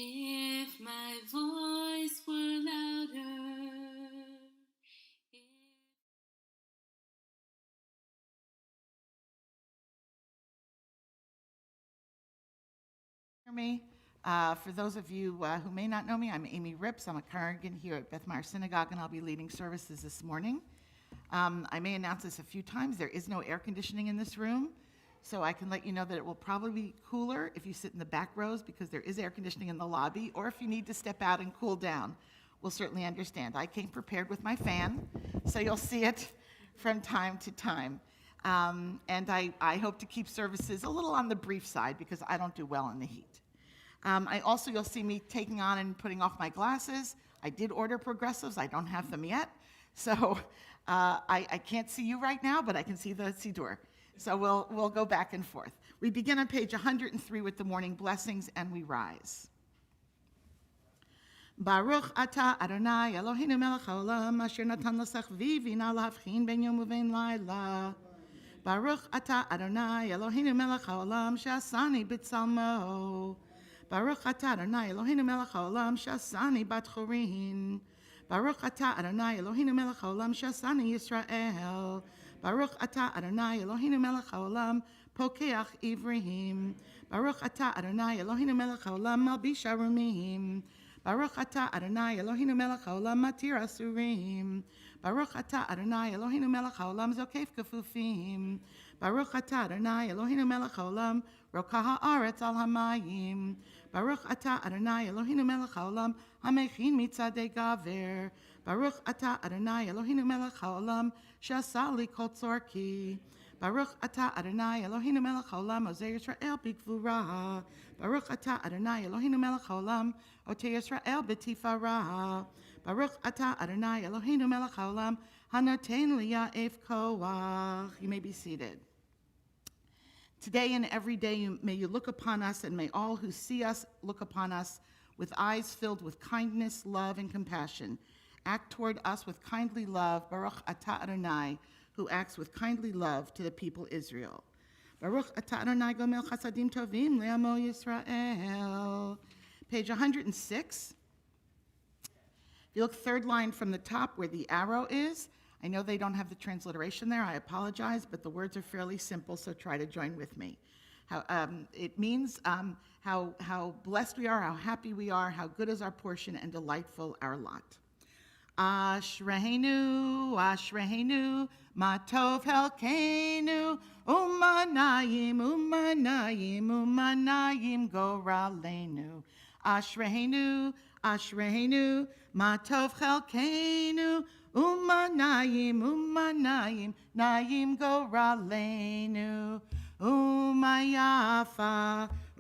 If my voice were louder. Me. For those of you who may not know me, I'm Amy Rips. I'm a congregant here at Beth Meyer Synagogue, and I'll be leading services this morning. I may announce this a few times. There is no air conditioning in this room, so I can let you know that it will probably be cooler if you sit in the back rows because there is air conditioning in the lobby, or if you need to step out and cool down. We'll certainly understand. I came prepared with my fan, so you'll see it from time to time. And I hope to keep services a little on the brief side because I don't do well in the heat. You'll see me taking on and putting off my glasses. I did order progressives. I don't have them yet. So I can't see you right now, but I can see the Siddur. So we'll go back and forth. We begin on page 103 with the morning blessings, and we rise. Baruch atah Adonai Eloheinu melech haolam asher natan l'sach v'ivina l'havchin ben yom u'ben laila. Baruch atah Adonai Eloheinu melech haolam she'asani b'tzalmo. Baruch atah Adonai Eloheinu melech haolam she'asani bat chorin. Baruch atah Adonai Eloheinu melech haolam she'asani Yisrael. Baruch atah Adonai Eloheinu melech haolam pokeach ivrihim. Baruch atah Adonai Eloheinu melech haolam malbish arumim. Baruch atah Adonai Eloheinu melech haolam matir asurim. Baruch atah Adonai Eloheinu melech haolam zokef kefufim. Baruch atah Adonai Eloheinu melech haolam rokah haaretz al hamayim. Baruch atah Adonai Eloheinu melech haolam hamechin mitzadei gaver. Baruch atah Adonai Eloheinu melech haolam she'asa li kol tzorki. Baruch atah Adonai Eloheinu melech haolam ozei Yisrael b'gvura. Baruch atah Adonai Eloheinu melech haolam otei Yisrael b'tifara. Baruch atah Adonai Eloheinu melech haolam hanoten liya'ef koach. You may be seated. Today and every day may you look upon us, and may all who see us look upon us with eyes filled with kindness, love, and compassion. Act toward us with kindly love. Baruch atah Adonai, who acts with kindly love to the people Israel. Baruch atah Adonai gomel chasadim tovim le'amo Yisrael. Page 106. If you look third line from the top where the arrow is, I know they don't have the transliteration there. I apologize, but the words are fairly simple, so try to join with me. It means how blessed we are, how happy we are, how good is our portion, and delightful our lot. Ashreinu, Ashreinu, Matov Helkeinu, Umanayim, Umanayim, Umanayim Goraleinu. Ashreinu, Ashreinu, Matov Helkeinu, Umanayim, Umanayim, Nayim Goraleinu. Umayafa,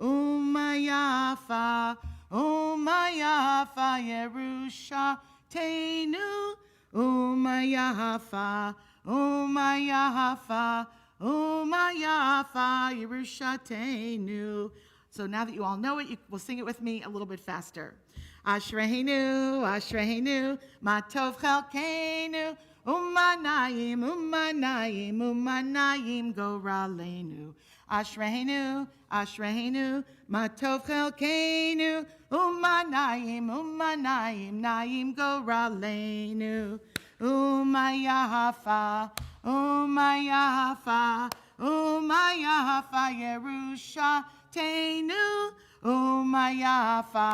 Umayafa, Umayafa, Yerusha. Teinu, Umayafa, Umayafa, Umayafa, Yerushateinu. So now that you all know it, you will sing it with me a little bit faster. Ashreinu, Ashreinu, Matov Chelkeinu, Umanayim, umanayim, umanayim goralenu. Ashreinu, ashreinu, matov chelkeinu. Umanayim, umanayim, naim goralenu. Umayafa, umayafa, umayafa, Yerusha teinu. Umayafa,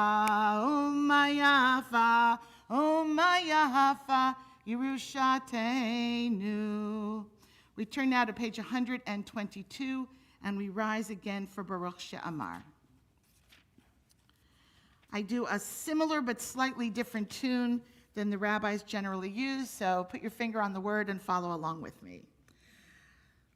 umayafa, umayafa, Yerushateinu. We turn now to page 122, and we rise again for Baruch She'amar. I do a similar but slightly different tune than the rabbis generally use, so put your finger on the word and follow along with me.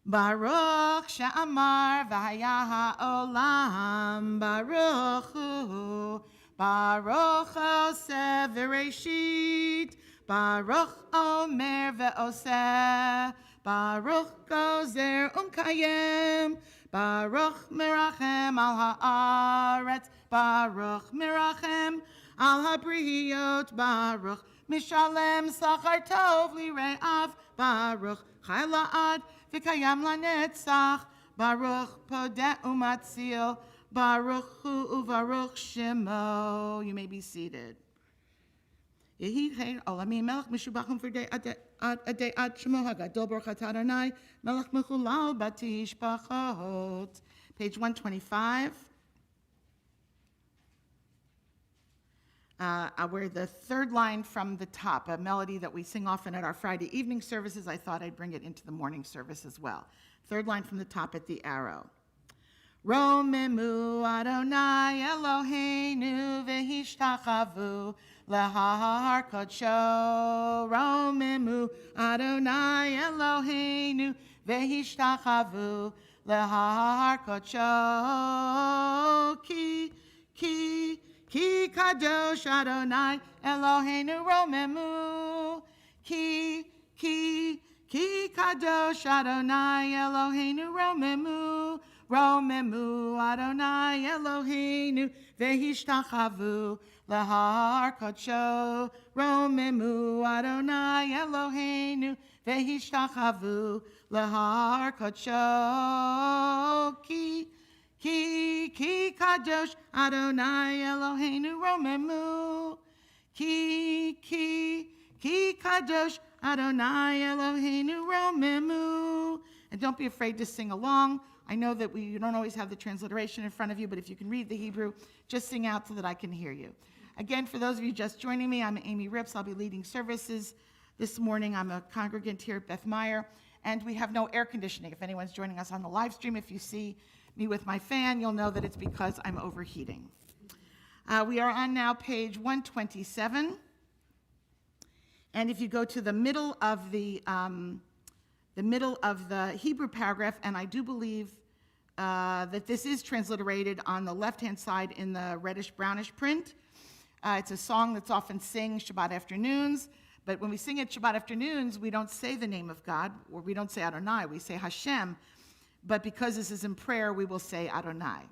Baruch She'amar v'haya ha'olam, Baruch hu, Baruch oseh v'reishit, Baruch omer ve'oseh, Baruch gozer umkayem, Baruch mirachem al ha'aretz, Baruch mirachem al ha'briyot, Baruch mishalem sachar tov lire'av, Baruch chai la'ad v'kayam lanetzach, Baruch podeh umatzil, Baruch hu uvaruch shemo. You may be seated. Yehi cheir olamim melech mishubachim v'dei adei ad shemo hagadol baruch atah Adonai melech mechulal batishpachot. Page 125. We're the third line from the top, a melody that we sing often at our Friday evening services. I thought I'd bring it into the morning service as well. Third line from the top at the arrow. Romemu Adonai Eloheinu v'hishtachavu lehar kodsho. Romemu Adonai Eloheinu v'hishtachavu lehar kodsho. Ki kadosh Adonai Eloheinu romemu. Ki kadosh Adonai Eloheinu romemu. Romemu Adonai Eloheinu v'hishtachavu lehar kodsho. Romemu Adonai Eloheinu v'hishtachavu lehar kodsho. Ki kadosh Adonai Eloheinu romemu. Ki kadosh Adonai Eloheinu romemu. And don't be afraid to sing along. I know that you don't always have the transliteration in front of you, but if you can read the Hebrew, just sing out so that I can hear you. Again, for those of you just joining me, I'm Amy Rips. I'll be leading services this morning. I'm a congregant here at Beth Meyer, and we have no air conditioning. If anyone's joining us on the live stream, if you see me with my fan, you'll know that it's because I'm overheating. We are on now page 127, and if you go to the middle of the Hebrew paragraph, and I do believe that this is transliterated on the left-hand side in the reddish-brownish print. It's a song that's often sung Shabbat afternoons, but when we sing it Shabbat afternoons, we don't say the name of God, or we don't say Adonai, we say Hashem, but because this is in prayer, we will say Adonai.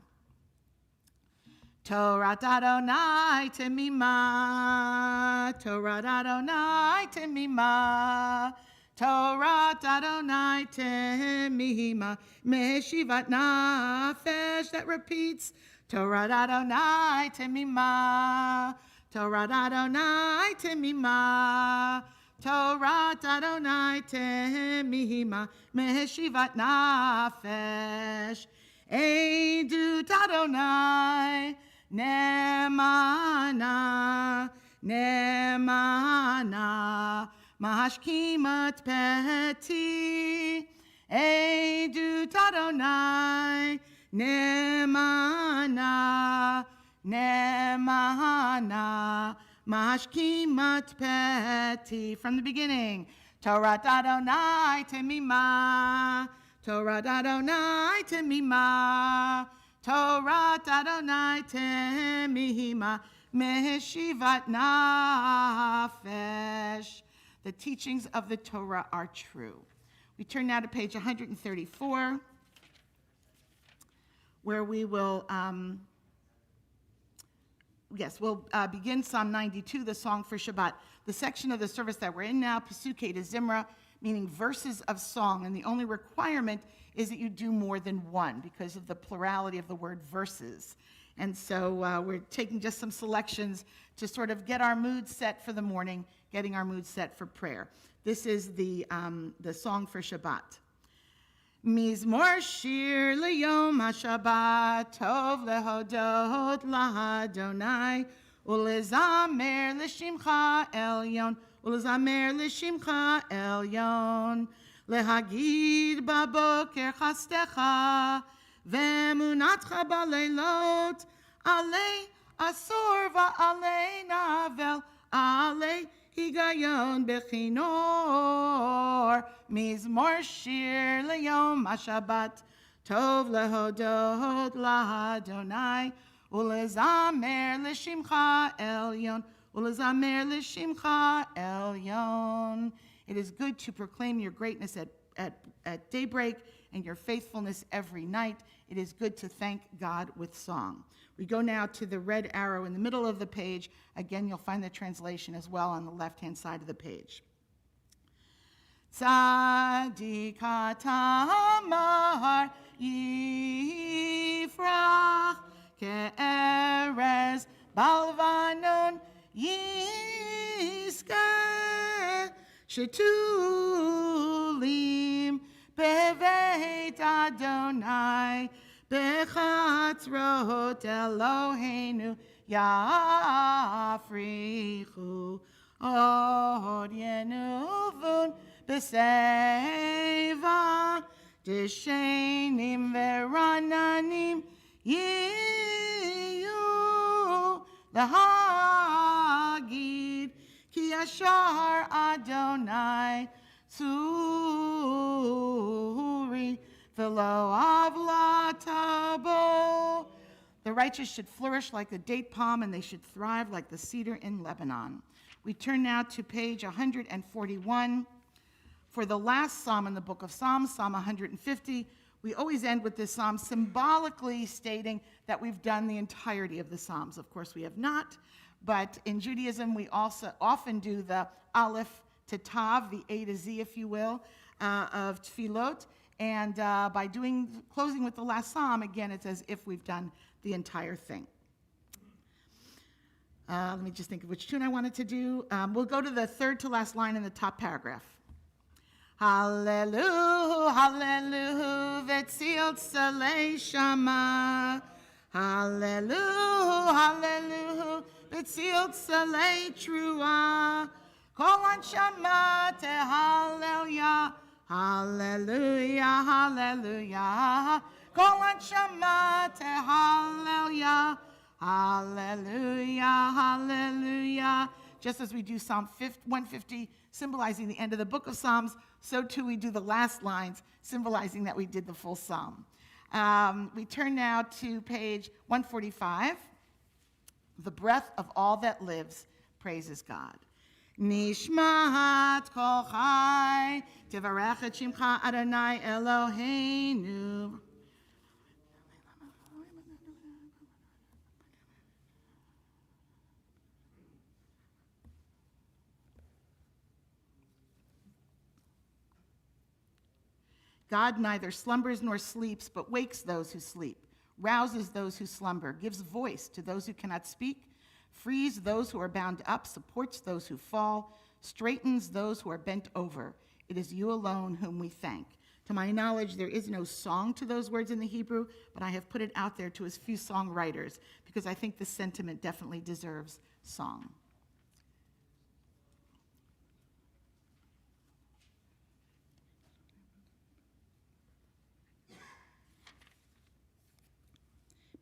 Torah Adonai temima, Torah Adonai temima, Torah Adonai temima, meshivat nafesh, that repeats. Torah Adonai temima, Torah Adonai temima, Torah Adonai temima, meshivat nafesh. Edut Adonai nemana, nemana, Mahashkimat peti, Edut Adonai, Nemana, Nemana, Mahashkimat peti. From the beginning, Torah Adonai temima, Torah Adonai temima, Torah Adonai temima, Meshivat nafesh. The teachings of the Torah are true. We turn now to page 134, where we will, we'll begin Psalm 92, the song for Shabbat. the section of the service that we're in now, Pesukei de Zimra, meaning verses of song, and the only requirement is that you do more than one because of the plurality of the word verses. And so we're taking just some selections to sort of get our mood set for the morning, getting our mood set for prayer. This is the song for Shabbat. Mizmor shir liyom HaShabbat tov lehodot lahadonai ulezamer l'shimcha elyon ulezamer l'shimcha elyon lehagid baboker chastecha ve'emunatcha baleilot alei asur va'alei navel alei higayon bechinor mizmor shir leyom HaShabbat tov lehodot lahadonai ulezamer l'shimcha elyon ulezamer l'shimcha elyon. It is good to proclaim your greatness at daybreak and your faithfulness every night. It is good to thank God with song. We go now to the red arrow in the middle of the page. Again, you'll find the translation as well on the left-hand side of the page. Tzadik tamar yifrach ke'erez balvanon yiskeh shetulim beveit Adonai Bechatzrot Eloheinu Yafrichu Od Yenuvun Beseva Deshenim Verananim Yiyu Lahagid Ki Yashar Adonai Tzuri The righteous should flourish like the date palm, and they should thrive like the cedar in Lebanon. We turn now to page 141. For the last psalm in the book of Psalms, Psalm 150, we always end with this psalm symbolically stating that we've done the entirety of the Psalms. Of course, we have not, but in Judaism, we also often do the Aleph to Tav, the A to Z, if you will, of Tfilot. And by closing with the last psalm, again, it's as if we've done the entire thing. Let me just think of which tune I wanted to do. We'll go to the third to last line in the top paragraph. Hallelujah, hallelujah, v'tziot salei shama. Hallelujah, hallelujah, v'tziot salei trua. Kol anshama tehallel. Hallelujah, hallelujah. Kol anshama tehallel. Hallelujah, hallelujah. Just as we do Psalm 150, symbolizing the end of the book of Psalms, so too we do the last lines, symbolizing that we did the full psalm. We turn now to page 145. The breath of all that lives praises God. Nishmat kol chai, tevarech et shimcha Adonai Eloheinu. God neither slumbers nor sleeps, but wakes those who sleep, rouses those who slumber, gives voice to those who cannot speak, frees those who are bound up, supports those who fall, straightens those who are bent over. It is you alone whom we thank. To my knowledge, there is no song to those words in the Hebrew, but I have put it out there to as few songwriters because I think the sentiment definitely deserves song.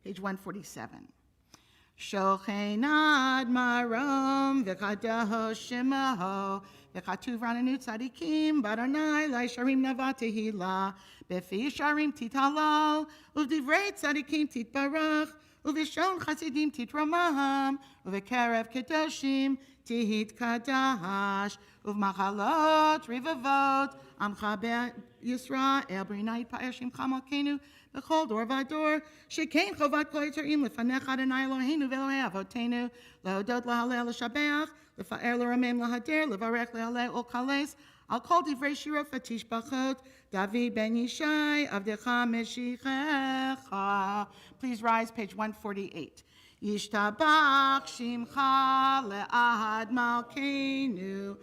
Page 147. Shochen ad marom v'chadaho shemaho v'chatuv rananu tzadikim baranai lai sharim nava tehila befi sharim titalal u'divrei tzadikim titbarach u'vishon chasidim titromaham u'v'kerev kedoshim tihit kadash u'v'machalot rivavot amcha Yisrael b'rinai pa'ashim chamalkenu B'chol dor v'ador, shekein chovat kol yitzarim lefanecha Adonai Eloheinu v'Elohei avotenu, lehodot lahalel l'shabeach, לפאר לרמם להדר, לברך להעלה ולקלס, על כל דברי שירו ותשבחות, דוד בן ישי, עבדך משיחך. Please rise, page 148. ישתבח שמך לעד מלכנו.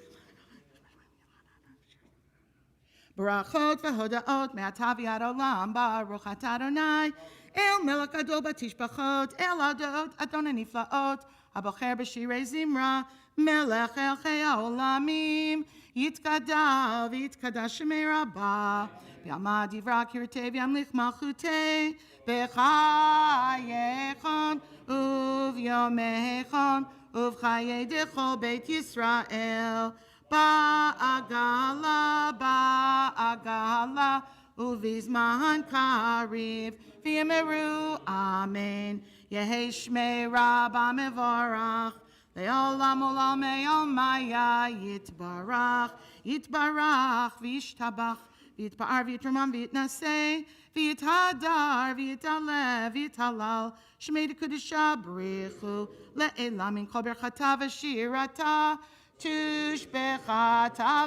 ברכות והודאות מעתה ועד עולם, ברוך אתה אדוני, אל מלך גדול בתשבחות, אל הודאות אדון הנפלאות, הבוחר בשירי זמרה, מלך אל חיי העולמים, יתגדל ויתקדש שמי רבה, ביעמד דברה קראתי וימליך מלכותי, בחייכם וביומכם ובחיי דכל בית ישראל, בעגלה ובזמן קריב, ויאמרו אמן. יהי שמי רבה מבורך, לעולם עולמי עולמיה יתברך, יתברך וישתבח, ויתפאר ויתרומם ויתנשא, ויתהדר ויתעלה ויתהלל, שמי דקודשה בריחו, לעילם מן כל ברכתה ושירתה, תושבחתה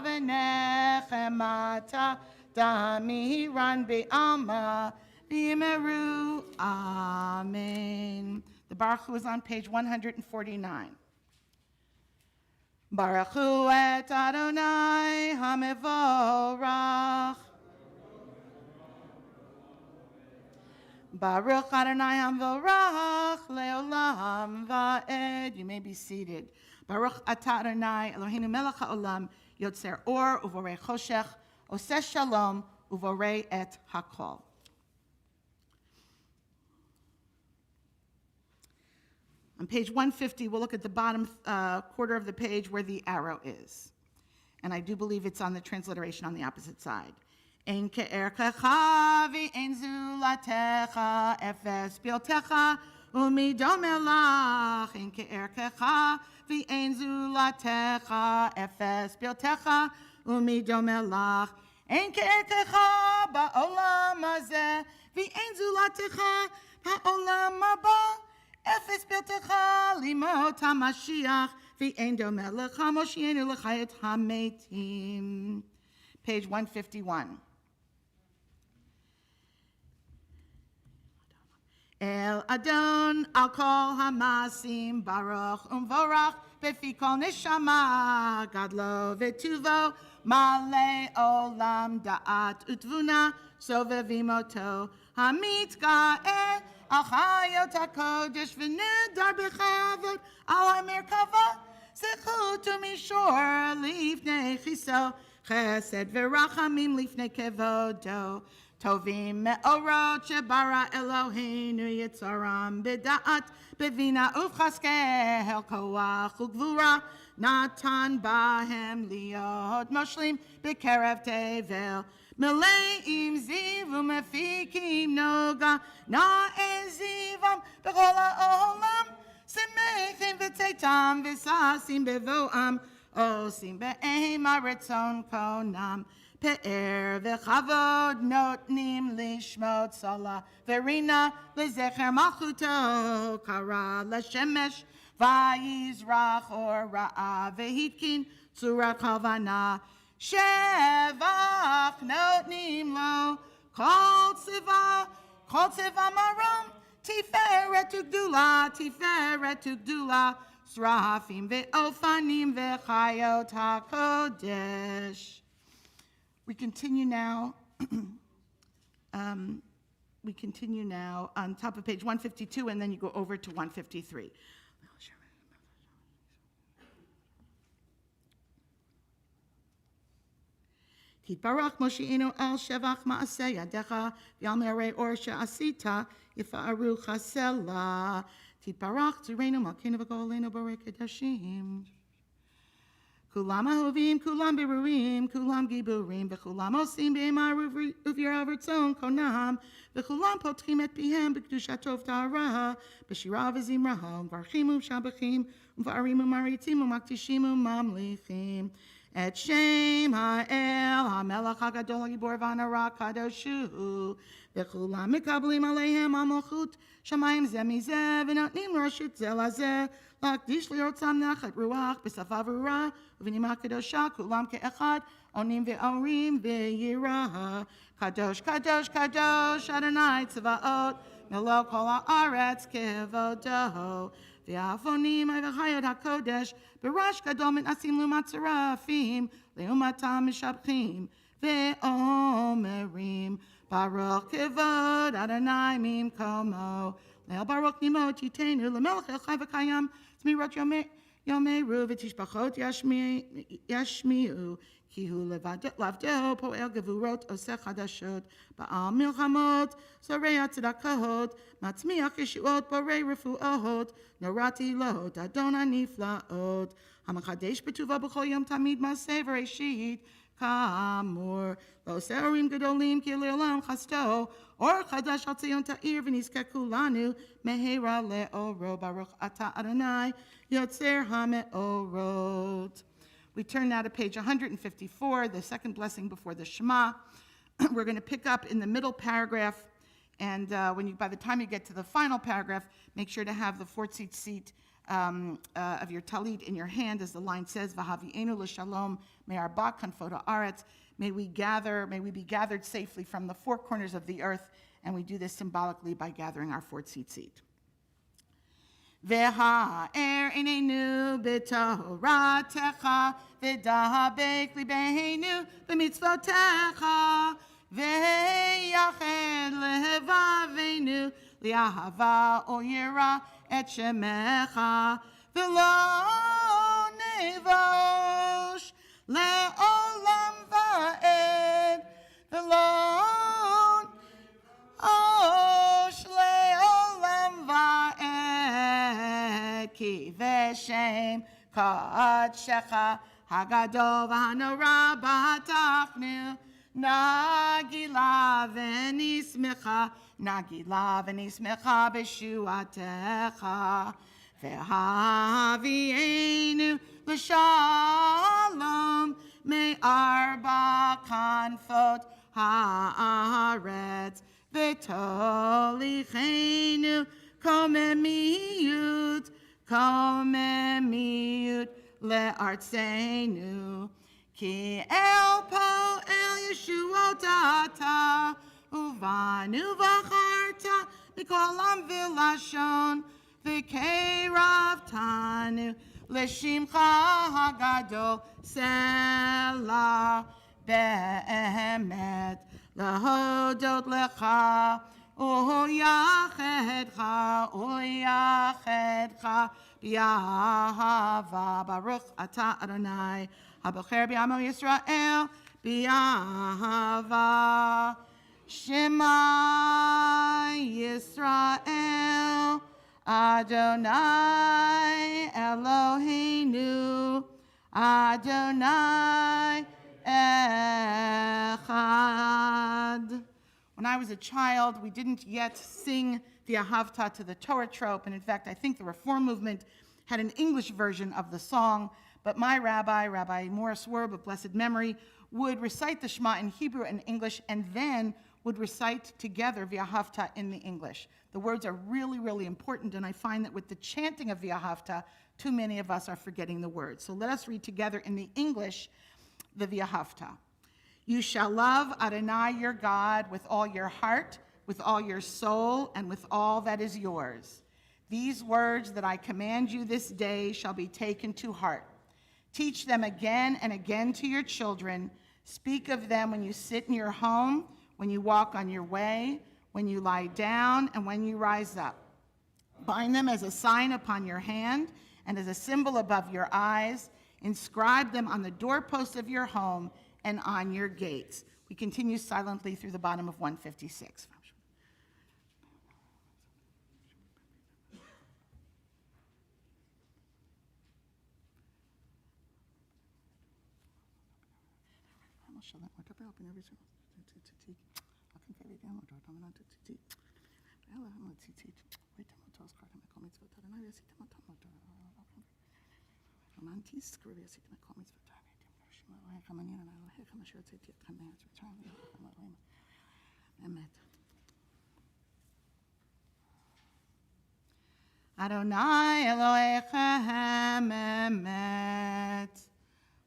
ונחמתה, דמירן בעלמא, ויאמרו amen. The Baruch Hu is on page 149. Baruch Hu et Adonai HaMevorach. Baruch Adonai HaMevorach leolam va'ed. You may be seated. Baruch atah Adonai Eloheinu melech haolam yotzer or uvorei choshech oseh shalom uvorei et hakol. On page 150, we'll look at the bottom quarter of the page where the arrow is. And I do believe it's on the transliteration on the opposite side. En ke'erkecha v'en zulatecha efes biltecha umidom elach. En ke'erkecha v'en zulatecha efes biltecha umidom elach. En ke'erkecha ba'olam hazeh v'en zulatecha ba'olam haba. Efes biltecha limot hamashiach v'en domeh lecha moshienu l'chayot hametim. Page 151. El Adon al kol hamasim baruch umvorach befi kol neshama gadlo v'tuvo male olam da'at utvuna sovevimoto hamit ga'eh al chayot hakodesh v'nedar b'chavod al hamerkava zechut umishor lifnei chiso chesed v'rachamim lifnei kevodo tovim me'orot shebara Eloheinu yitzoram b'da'at b'vina uv'chaskeh koach u'gvura natan bahem liot moshlim b'kerev tevel meleim ziv u'mefikim noga na'ezivam b'chol ha'olam semechim v'tzeitam v'sasim bevoam osim be'em ha'retzon konam pe'er v'chavod notnim lishmot salah verina lezecher malchuto kara l'shemesh vayizrach or ra'a v'hitkin tzura kavana shevach notnim lo kol tzeva marom tiferet ugdula srafim ve'ofanim ve'chayot hakodesh. We continue now on top of page 152, and then you go over to 153. Titbarach Mosheinu al shevach ma'aseh yadecha v'al me'arei or she'asita yifa'aru chasela. Titbarach tzurenu malkeinu v'golenu borei kedashim. Kulam ahovim, kulam berurim, kulam giburim, v'kulam osim be'emar u'v'yirav ratzon konam, v'kulam potchim et pihem b'kedushat tov ta'ara, b'shira v'zimraha, v'archim u'shabachim, v'arim u'maritim u'maktishim u'mamlichim. Et Shem Ha'el HaMelech HaGadol HaGibor VaHanara Kadoshu V'chulam Mikablim Aleihem HaMalchut Shamayim Zeh Mizeh V'notnim Rashut Zeh Lazeh L'Hakdish Li'otzam Nachat Ruach B'Safa V'Ura V'Nima Kadosha Kulam Ke'echad Onim Ve'orim Ve'yirah Kadosh Kadosh Kadosh Adonai Tzvaot Melo Kol Ha'aretz Kevodo V'Afonim V'Chayot HaKodesh B'Rash Gadol Mitnasim L'umat Serafim L'umatam Mishabchim Ve'omerim Baruch Kevod Adonai Mimkomo Le'el Baruch Nimot Yitenu L'Melech El Chai V'Kayam Tzmirot Yomeru V'Tishbachot Yashmiu Ki hu lavdeo poel gevurot oseh chadashot ba'al milchamot zorei tzedakot matzmiach yeshuot borei refuot norati lot adonai niflaot hamachadesh betuva b'chol yom tamid maseh v'reishit kamor lo seorim gedolim ki leolam chasto or chadash al tzion ta'ir v'nizkeku lanu mehera le'oro baruch ata Adonai yotzer hame'orot. We turn now to page 154, the second blessing before the Shema. We're going to pick up in the middle paragraph, and by the time you get to the final paragraph, make sure to have the fourth seat of your talit in your hand, as the line says, "V'havienu l'shalom me'arba kanfot haaretz." May we be gathered safely from the four corners of the earth, and we do this symbolically by gathering our fourth seat. V'ha'er einenu b'toratecha v'dahabek libeinu b'mitzvotecha v'yached lehevavenu li'ahava o yira et shemecha v'lo nevosh le'olam va'ed v'lo osh le'olam va'ed ki v'shem kadshecha hagadol v'hanora b'hatachnu nagila v'nismecha b'shuatecha v'havienu l'shalom me'arba kanfot haaretz v'tolichenu komemiyut le'artzenu ki el Yeshuotata uvanu v'charta mikolam v'lashon v'keiravtanu l'shimcha hagadol selah be'emet lahodot lecha uyachedcha b'yahava baruch ata Adonai habocher b'amo Yisrael b'yahava Shema Yisrael Adonai Eloheinu Adonai Echad. When I was a child, we didn't yet sing the Ahavta to the Torah trope, and in fact, I think the Reform movement had an English version of the song, but my Rabbi Morris Werb of blessed memory, would recite the Shema in Hebrew and English, and then would recite together V'ahavta in the English. The words are really, really important, and I find that with the chanting of V'ahavta, too many of us are forgetting the words. So let us read together in the English the V'ahavta. You shall love Adonai your God with all your heart, with all your soul, and with all that is yours. These words that I command you this day shall be taken to heart. Teach them again and again to your children. Speak of them when you sit in your home, when you walk on your way, when you lie down, and when you rise up. Bind them as a sign upon your hand and as a symbol above your eyes. Inscribe them on the doorposts of your home and on your gates. We continue silently through the bottom of 156. Adonai Elohechem emet.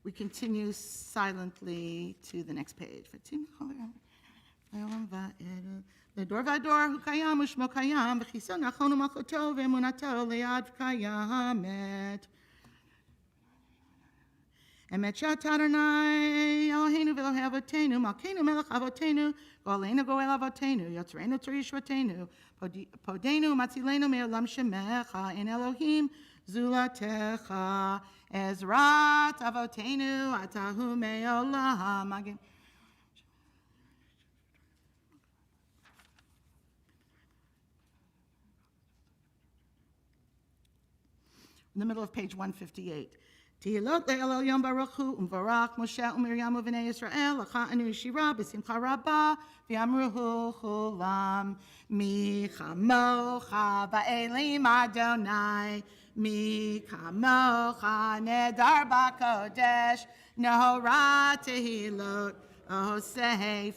We continue silently to the next page. לדור ודור הוא קיים ושמו קיים וחיסון נכון ומלכותו ואמונתו ליד קיימת. אמת שאתה אדוני אלוהינו ואלוהי אבותינו מלכנו מלך אבותינו גואלנו גואל אבותינו יוצרנו צור ישועתנו פודנו ומצילנו מעולם שמך אין אלוהים זולתך עזרת אבותינו אתה הוא מעולם. In the middle of page 158. Tehilot le'el yom baruch hu umvarach Moshe u'Miriam u'vnei Yisrael l'cha'anu shira b'simcha rabba v'yamruhu chulam mi chamocha ba'elim Adonai mi kamocha nedar b'kodesh nohora tehilot osei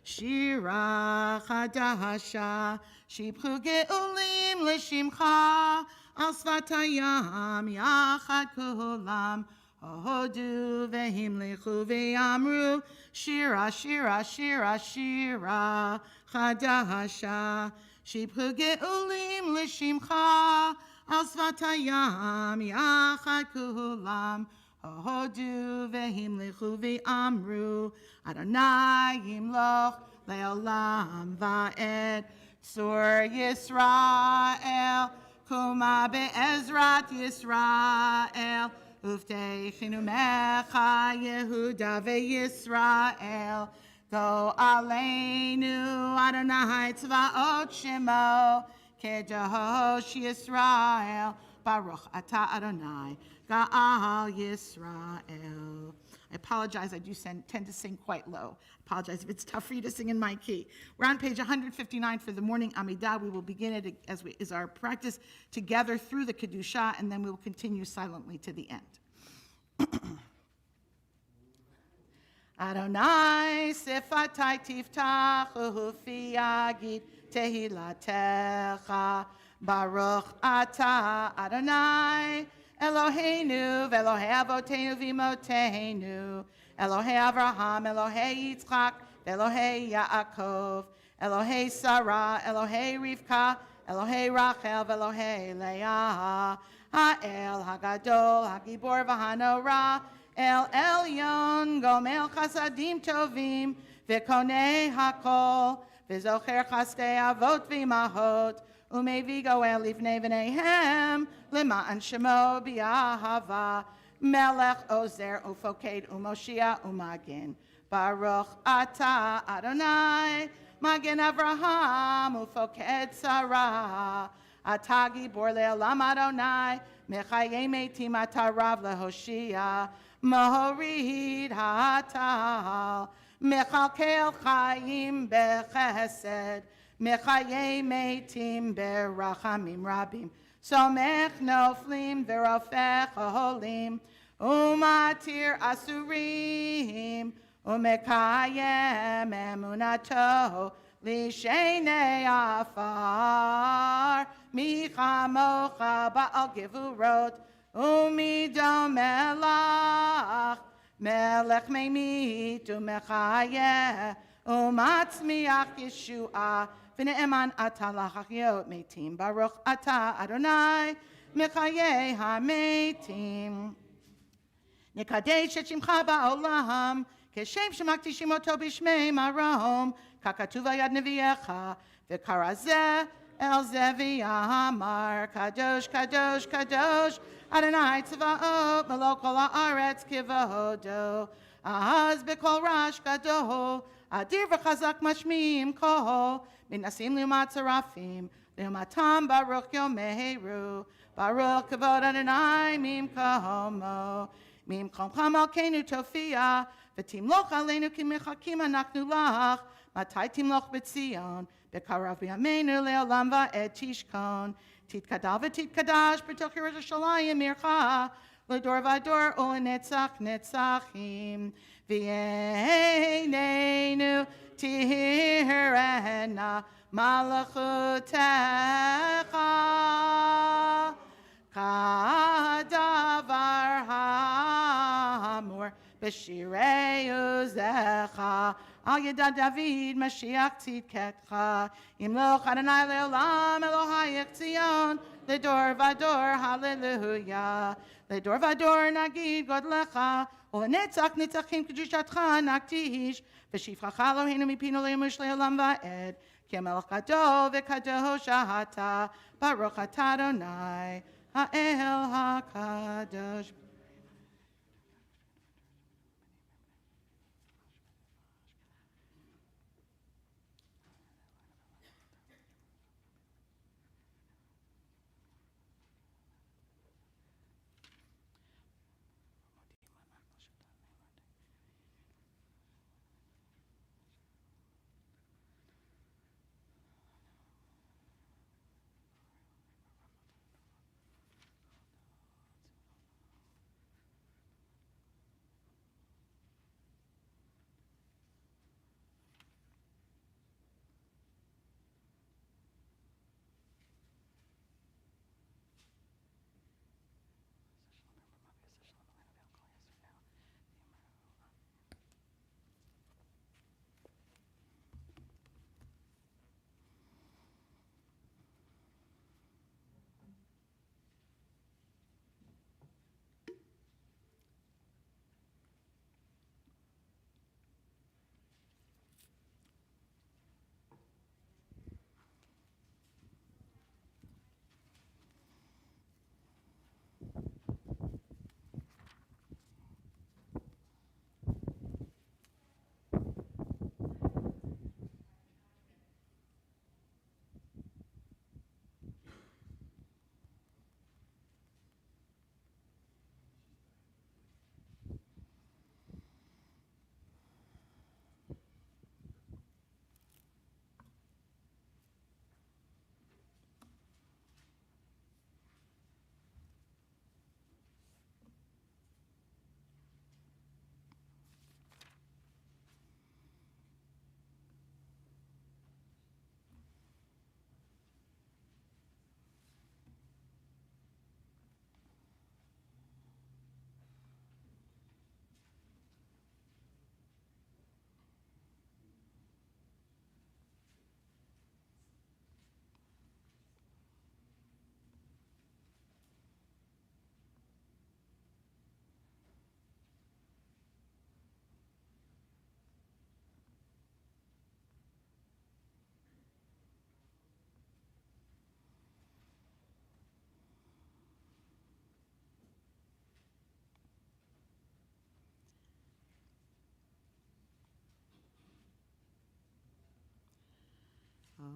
shira chadasha shibchu ge'ulim l'shimcha al svatayam yachad kulam hodu vehimlichu ve'amru shira shira shira shira chadasha shibchu ge'ulim l'shimcha al svatayam yachad kulam hodu vehimlichu ve'amru Adonai yimloch le'olam va'ed Sur Yisrael Kuma be'ezrat Yisrael Uftechinu mecha Yehuda ve'Yisrael Go aleinu Adonai tzvaot shemo Kedosh Yisrael Baruch ata Adonai Ga'al Yisrael. I apologize, I do tend to sing quite low. I apologize if it's tough for you to sing in my key. We're on page 159 for the morning Amidah. We will begin it as is our practice together through the Kedusha, and then we will continue silently to the end. Adonai sifatai tiftach uhufi yagid tehilatecha Baruch ata Adonai Eloheinu ve'Elohei Avotenu v'Imotenu Elohei Avraham, Elohei Yitzchak, Elohei Yaakov, Elohei Sarah, Elohei Rivka, Elohei Rachel, Elohei Leah, Ha'el Hagadol, Hagibor v'Hanora, El Elyon, Gomel Chasadim Tovim, V'Konei Hakol, V'Zocher Chastei Avot v'Imahot, Umevi Goel Livnei V'neihem, L'ma'an Shemo B'Yahava, Melech Ozer Ufoked Umoshia Umagin Baruch Ata Adonai Magen Avraham Ufoked Sarah Atagi Bor Le'olam Adonai Mechaye Meitim Atarav Lehoshia Mohorid Hatal Mechalkel Chaim Bechesed Mechaye Meitim Berachamim Rabim Somech Noflim Verofech Aholim Umatir Asurim Umekayem Emunato Lishenei Afar Michamocha Baal Gevurot Umidom Melach Melech Meimit Umechayeh Umatzmiach Yeshua V'ne'eman ata lachachiyot meitim Baruch ata Adonai Mechayeh ha-meitim Nekadesh et shimcha ba'olam Keshem shemakdishim oto b'shmei marom Kakatuv yad neviyecha V'karazeh el zeh v'yamar Kadosh, Kadosh, Kadosh Adonai tzvaot Melo kol ha'aretz kivodo Ahaz b'kol rash gadol Adir v'chazak mashmim kol Minasim liumat serafim, liumatam baruch yomeru, baruch kavod Adonai mim kahomo, mim chomcham alkeinu tofia, v'timloch aleinu ki mechakim anachnu lach, matai timloch b'tzion, b'karav b'yameinu le'olam va'ed tishkon, titkadav v'titkadash b'toch Yerushalayim mircha, לדור ודור ולנצח נצחים, ויהננו תהרנה מלכותך, כדבר האמור בשירי עוזך, על ידי דוד משיח צדקתך, ימלוך אדוני לעולם אלוהיך ציון, לדור ודור הללויה. לדור ודור נגיד גודלך, ולנצח נצחים קדושתך נקדיש, ושפחך אלוהינו מפינו לימוש לעולם ועד, כי המלך גדול וקדוש אתה, ברוך אתה אדוני האל הקדוש.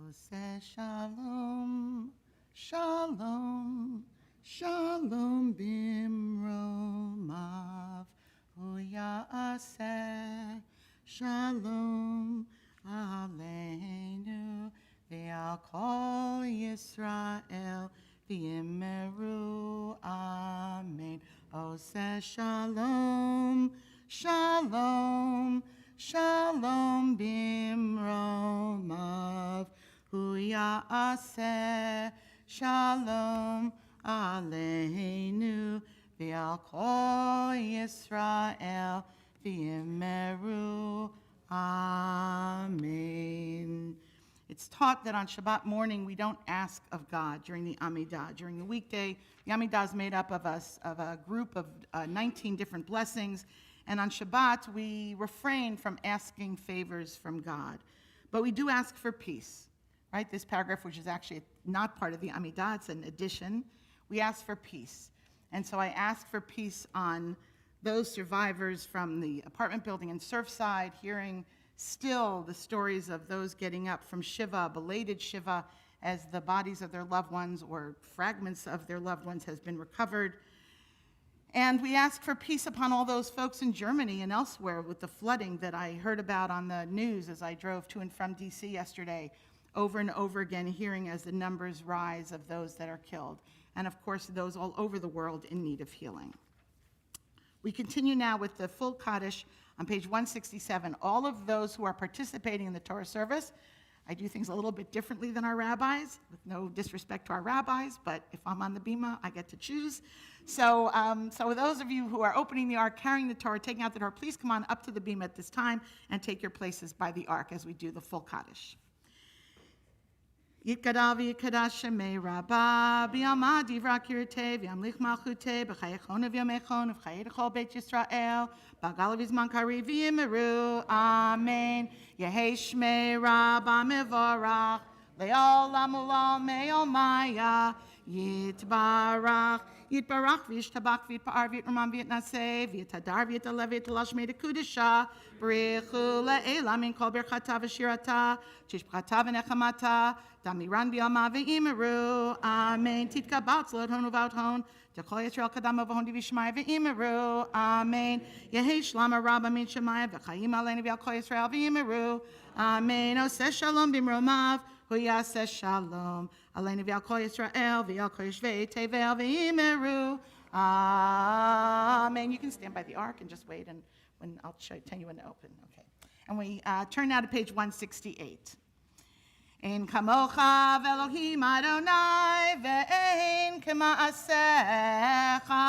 Ose shalom, shalom, shalom bimromav, uyaseh shalom aleinu, ve'al kol Yisrael, v'yimeru amen. Ose shalom, shalom, shalom bimromav, uyaseh shalom aleinu, ve'al kol Yisrael, v'yimeru amen. It's taught that on Shabbat morning we don't ask of God during the Amidah. During the weekday, the Amidah is made up of a group of 19 different blessings, and on Shabbat we refrain from asking favors from God. But we do ask for peace, right? This paragraph, which is actually not part of the Amidah, it's an addition. We ask for peace. And so I ask for peace on those survivors from the apartment building in Surfside, hearing still the stories of those getting up from Shiva, belated Shiva, as the bodies of their loved ones or fragments of their loved ones has been recovered. And we ask for peace upon all those folks in Germany and elsewhere with the flooding that I heard about on the news as I drove to and from DC yesterday, over and over again, hearing as the numbers rise of those that are killed. And of course, those all over the world in need of healing. We continue now with the full Kaddish on page 167. All of those who are participating in the Torah service, I do things a little bit differently than our rabbis, with no disrespect to our rabbis, but if I'm on the bima, I get to choose. So those of you who are opening the ark, carrying the Torah, taking out the Torah, please come on up to the bima at this time and take your places by the ark as we do the full Kaddish. Yitkadav Yitkadash Shemei Rabbah B'yamad Yivra Kirtei V'yamlich Malchutei B'chayechon V'yamechon V'chayei D'chol Beit Yisrael B'galav Yizman Kari V'yimeru Amen Yehei Shmei Rabbah Mevorach Le'olam U'lam Me'omaya Yitbarach Yitbarach V'yishtabach V'yitpa'ar V'yitramam V'yitnaseh V'yitadar V'yitalev V'yitalash Me'dekudesha B'richu Le'elam Min Kol Berchata V'shirata Tishbchata V'nechamata Damiran B'yama V'imeru Amen Titkabot Zlod Hon Uvaut Hon T'chol Yisrael Kadam Avahon Divishmai V'imeru Amen Yehei Shlama Rabbah Min Shemai V'chayim Aleinu V'yal Kol Yisrael V'imeru Amen Oseh Shalom B'mromav Hu Yaseh Shalom Aleinu V'yal Kol Yisrael V'yal Kol Yishvei Tevel V'imeru Amen. You can stand by the ark and just wait, and when I'll tell you when to open. Okay. And we turn now to page 168. Ein kamocha v'Elohim Adonai ve'ein k'ma'asecha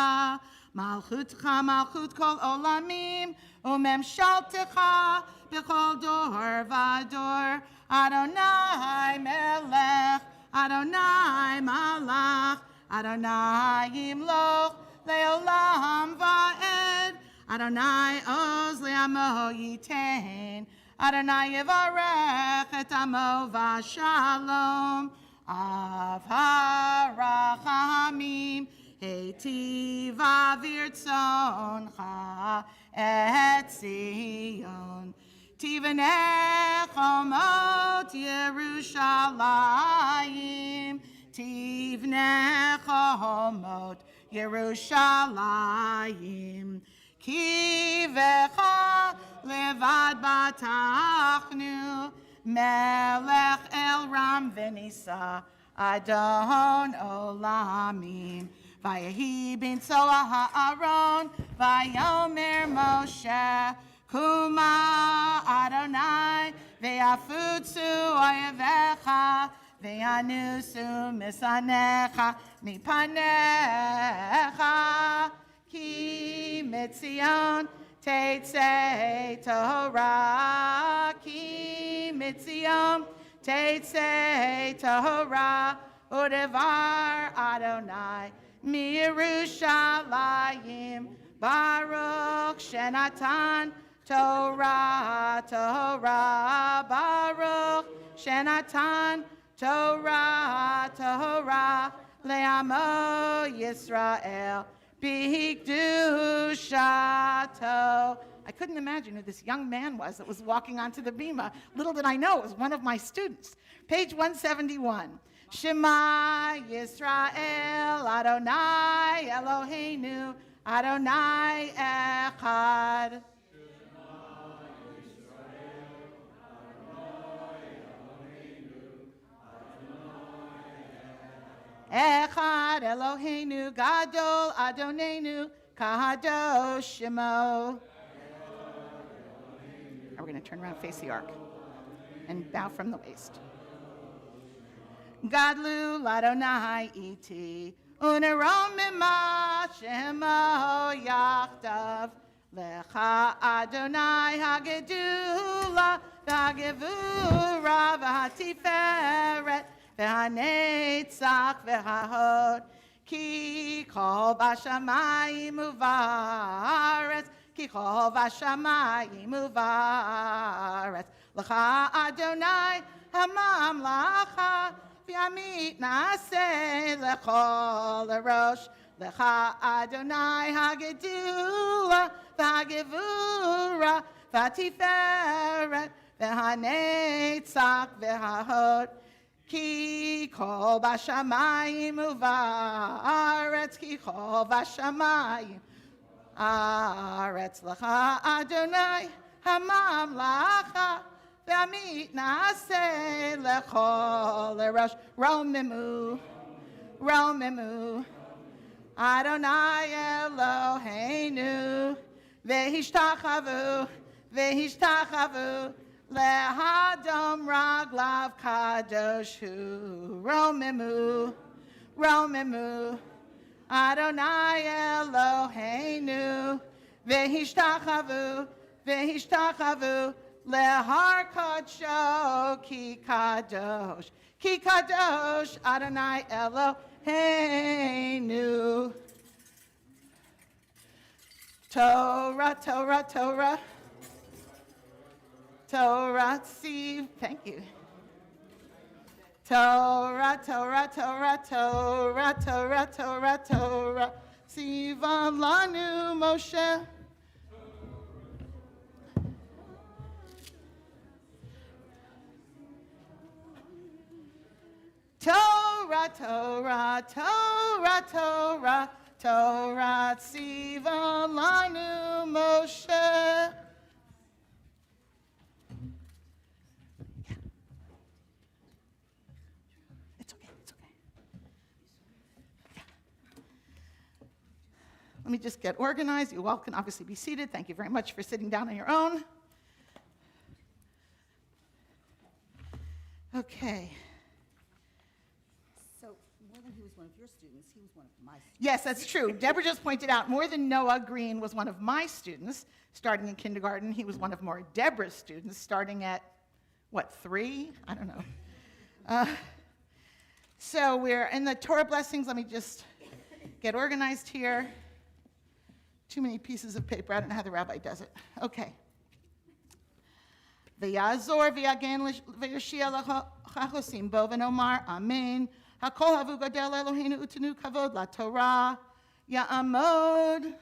malchutcha malchut kol olamim u'memshaltecha b'chol dor v'ador Adonai melech Adonai malach Adonai yimloch le'olam va'ed Adonai oz le'amo yitain Adonai yivarech et amo v'shalom av harachamim heitiv avirtzoncha et Zion tivanech omot Yerushalayim tivnech omot Yerushalayim Kivecha levad batachnu melech el ram v'nisa adon olamim vayehi bin soah ha'aron vayomer Moshe kuma Adonai ve'afutsu oyevecha ve'anusu misanecha mipanecha Ki mitzion tetzei Torah, Ki mitzion tetzei Torah, Udevar Adonai miYerushalayim, Baruch Shenatan Torah, Torah, Baruch Shenatan Torah, Torah, Le'amo Yisrael. B'hikdushato. I couldn't imagine who this young man was that was walking onto the bima. Little did I know it was one of my students. Page 171. Shema Yisrael Adonai Eloheinu Adonai Echad. Echad Eloheinu Gadol Adonenu Kadosh Shemo. We're going to turn around and face the ark and bow from the waist. Gadlu Ladonai iti unerom mima shemo yachtav lecha Adonai hagedula v'hagevura v'hatiferet v'hanetzach v'hahod ki kol b'shamayim uvaretz ki kol b'shamayim uvaretz lecha Adonai hamamlacha v'yamit na'aseh lechol erosh lecha Adonai hagedula v'hagevura v'hatiferet v'hanetzach v'hahod Ki kol b'shamayim uvaretz, ki kol b'shamayim aretz lecha Adonai hamamlacha v'amit na'aseh lechol erosh. Romemu, romemu, Adonai Eloheinu, vehishtachavu, vehishtachavu, lehadom raglav kadosh hu, romimu, romimu. Adonai Eloheinu, vehishtachavu, vehishtachavu, lehar kadsho, ki kadosh, Adonai Eloheinu. Torah, Torah, Torah, Torah, see, thank you. Torah, Torah, Torah, Torah, Torah, Torah, Torah, Sivan lanu Moshe. Torah, Torah, Torah, Torah, Torah, Sivan lanu Moshe. Let me just get organized. You all can obviously be seated. Thank you very much for sitting down on your own. Okay. So, more than he was one of your students, he was one of my students. Yes, that's true. Deborah just pointed out more than Noah Green was one of my students starting in kindergarten. He was one of more Deborah's students starting at, what, 3? I don't know. So we're in the Torah Blessings. Let me just get organized here. Too many pieces of paper. I don't know how the rabbi does it. Okay. V'yazor v'yagen v'yashia l'chachosim bo v'nomar amen. Hakol havu gadel Eloheinu utenu kavod la Torah ya'amod.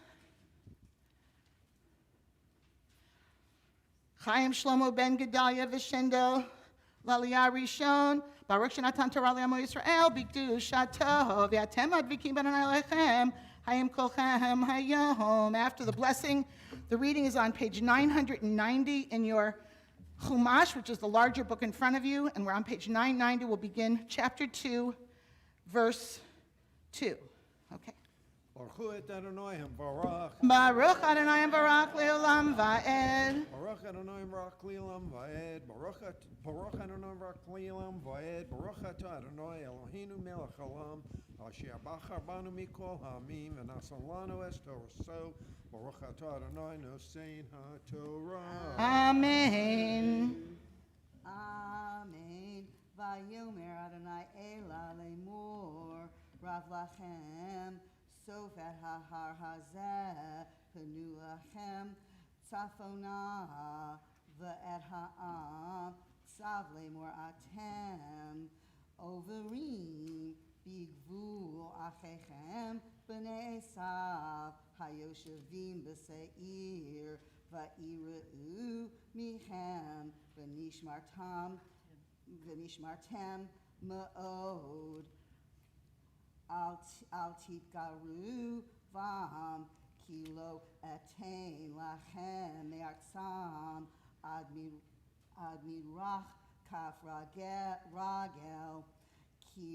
Chaim Shlomo ben Gedalia v'shendel l'aliyah rishon. Baruch shenatan Torah le'amo Yisrael b'kedushato v'yatem advikim b'Adonai Elohechem. Hayim kolchem hayom. After the blessing, the reading is on page 990 in your Chumash, which is the larger book in front of you, and we're on page 990. We'll begin chapter 2, verse 2. Okay. Baruch Adonai Barak. Baruch Adonai Barak le'olam va'ed. Baruch Adonai Barak le'olam va'ed. Baruch Adonai Barak le'olam va'ed. Baruch Adonai Eloheinu melech haolam. Asher bachar banu mikol ha'amim v'nasa lanu es Torah. Baruch Adonai nosein ha'Torah. Amen. Amen. Vayomer Adonai Ela lemor rav lachem sof et hahar hazeh penu lachem tzafona ve'et ha'am tzav lemor atem overim bigvul achechem b'nei Esav hayoshavim b'seir va'ireu michem v'nishmartem ma'od al titgaru vam kilo etain lachem me'artzam ad mirach kaf ragel ki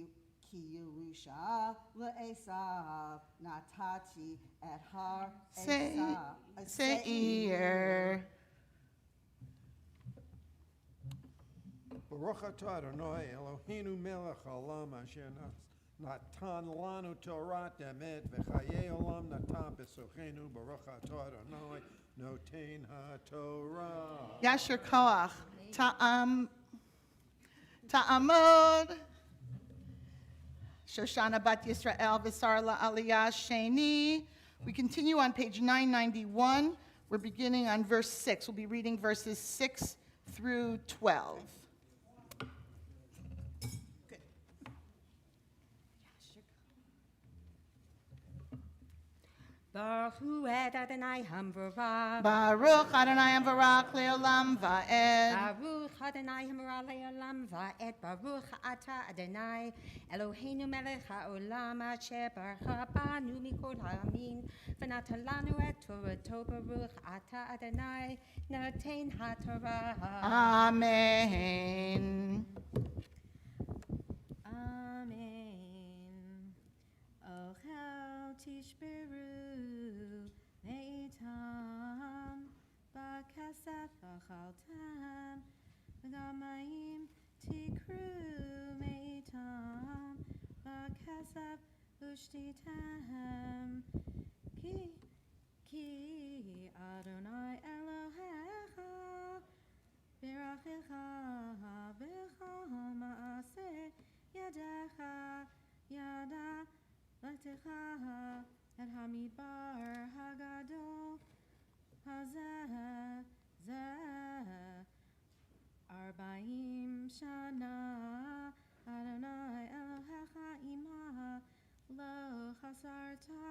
Yerusha le'esav natati et har Seir. Baruch Adonai Eloheinu melech haolam asher natan lanu Torah emet v'chayei olam natan b'sochenu. Baruch Adonai notein ha'Torah. Yasher koach. Ta'amod. Shoshana bat Yisrael v'sar la'aliyah sheni. We continue on page 991. We're beginning on verse 6. We'll be reading verses 6 through 12. Baruch Adonai Hamvarach. Baruch Adonai Barak le'olam va'ed. Baruch Adonai Hamvarach le'olam va'ed. Baruch Ata Adonai Eloheinu melech ha'olam asher barcha banu mikol ha'amin v'natan lanu et Torato. Baruch Ata Adonai notein ha'Torah. Amen. Amen. Ochel Kesef achaltem, v'gamayim tikru meitam, v'kesef ushtitem. Ki Adonai Elohecha, birachecha b'chol ma'aseh yadecha, yada l'techa et hamidbar hagadol hazeh zeh. Arba'im shana Adonai Elohecha imah, lo chasarta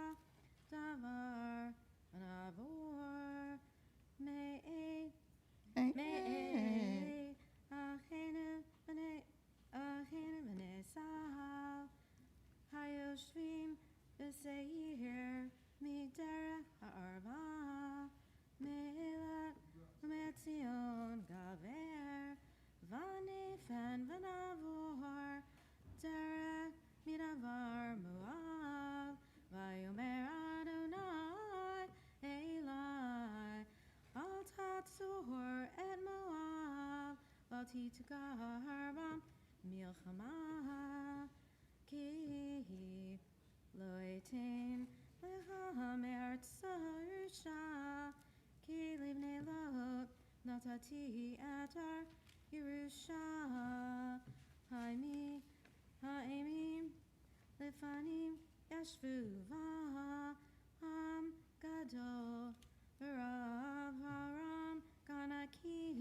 davar navor me'ed achenu b'nei sahal hayoshvim b'seir migderech ha'arba me'elat u'me'tzion gaver v'nifen v'navor derech midavar Moab v'yomer Adonai Elai al tatzor et Moab al titgar bam milchama ki lo etin lecha me'artz Yerusha ki livnei lot natati atar Yerusha ha'emim lefanim yashvu v'ha'am gadol v'rav ha'ram kanakim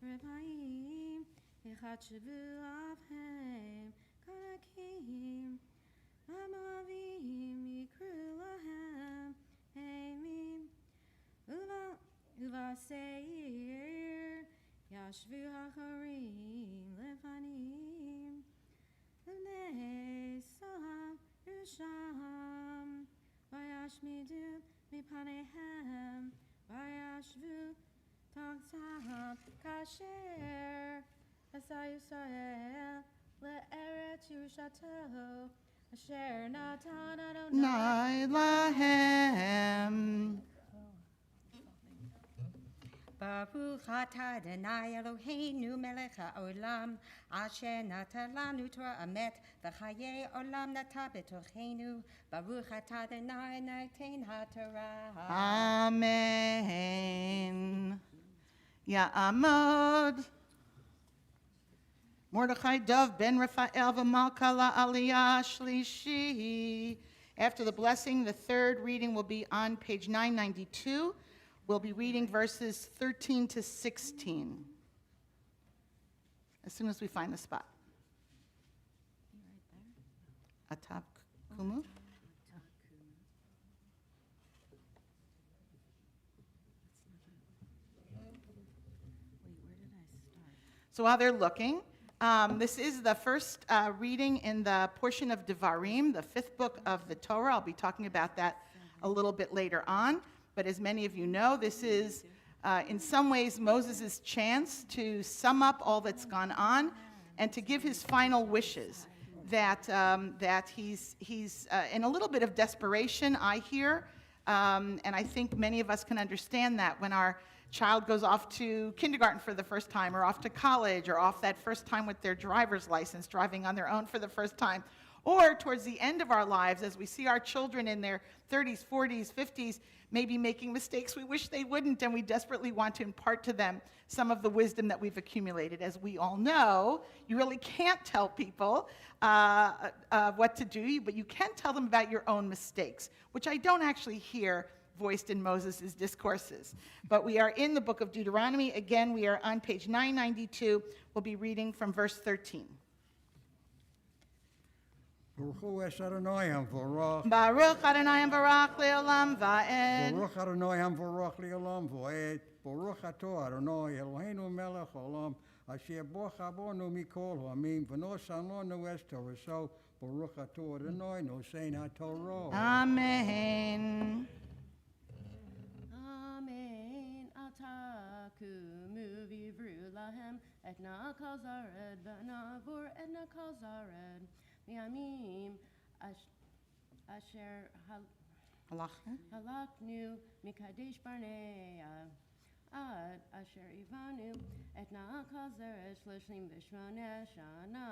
repaim echatshvu avhem kanakim ha'moavim yikru lahem emim uvaseir yashvu hacharim lefanim B'nei Saham Yerushalayim vayashmidu mipanehem vayashvu tachtam kasher asa Yisrael le'eretz Yerushato asher natan Adonai Lahem. Baruch atah Adonai Eloheinu melech haolam asher natan lanu Torah emet v'chayei olam nata b'tochenu. Baruch atah Adonai noten haTorah. Amen. Ya'amod Mordechai Dov ben Raphael v'malka la'aliyah shlishi. After the blessing, the third reading will be on page 992. We'll be reading verses 13 to 16 as soon as we find the spot. Atav kumu. So while they're looking, this is the first reading in the portion of Devarim, the fifth book of the Torah. I'll be talking about that a little bit later on. But as many of you know, this is in some ways Moses' chance to sum up all that's gone on and to give his final wishes. That he's in a little bit of desperation, I hear, and I think many of us can understand that when our child goes off to kindergarten for the first time, or off to college, or off that first time with their driver's license, driving on their own for the first time, or towards the end of our lives as we see our children in their 30s, 40s, 50s, maybe making mistakes we wish they wouldn't, and we desperately want to impart to them some of the wisdom that we've accumulated. As we all know, you really can't tell people what to do, but you can tell them about your own mistakes, which I don't actually hear voiced in Moses' discourses. But we are in the book of Deuteronomy. Again, we are on page 992. We'll be reading from verse 13. Baruch Adonai Hamvarach. Baruch Adonai Hamvarach le'olam va'ed. Baruch Adonai Hamvarach le'olam va'ed. Baruch atah Adonai Eloheinu melech haolam asher bocha bonu mikol ha'amim v'nosan lanu es toraso. Baruch atah Adonai nosein haTorah. Amen. Amen. Atakumu v'ivru lahem etna kol zared v'navur etna kol zared. Miamim asher halaknu mikadesh barnea ad asher ivanu et na'akal zeresh lishlim vishmoneh shana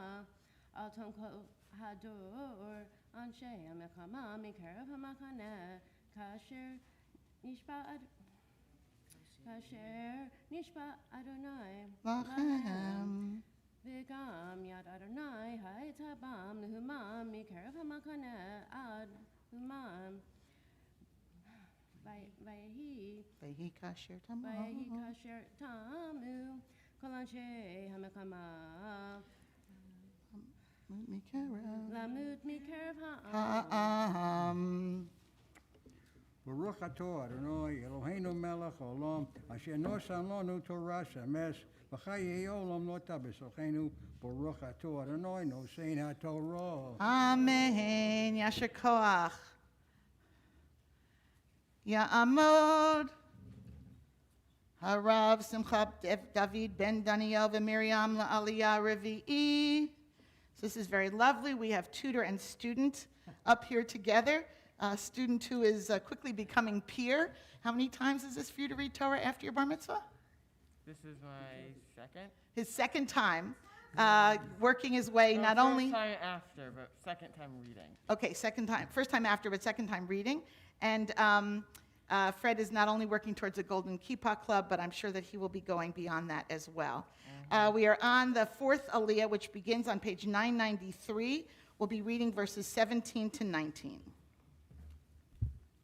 al tom kol hador anshe hamekama mikerav hamakaneh kasher nishba Adonai Lachem. V'gam yad Adonai ha'etabam lehumam mikerav hamakaneh ad humam Vayehi Kasher Tamu. kasher tamu kol anshe hamekama lamut mikerav ha'am. Baruch atah Adonai Eloheinu melech haolam asher nosan lanu Torah shemes v'chayei olam lo tabesochenu Baruch atah Adonai nosein haTorah. Amen. Yasher koach. Ya'amod. Harav Simcha David ben Daniel v'Miriam la'aliyah revi'i. So this is very lovely. We have tutor and student up here together. Student who is quickly becoming peer. How many times is this for you to read Torah after your bar mitzvah? This is my second. His second time, working his way not only... First time after, but second time reading. Okay, second time. First time after, but second time reading. And Fred is not only working towards a Golden Kippah Club, but I'm sure that he will be going beyond that as well. We are on the fourth Aliyah, which begins on page 993. We'll be reading verses 17 to 19.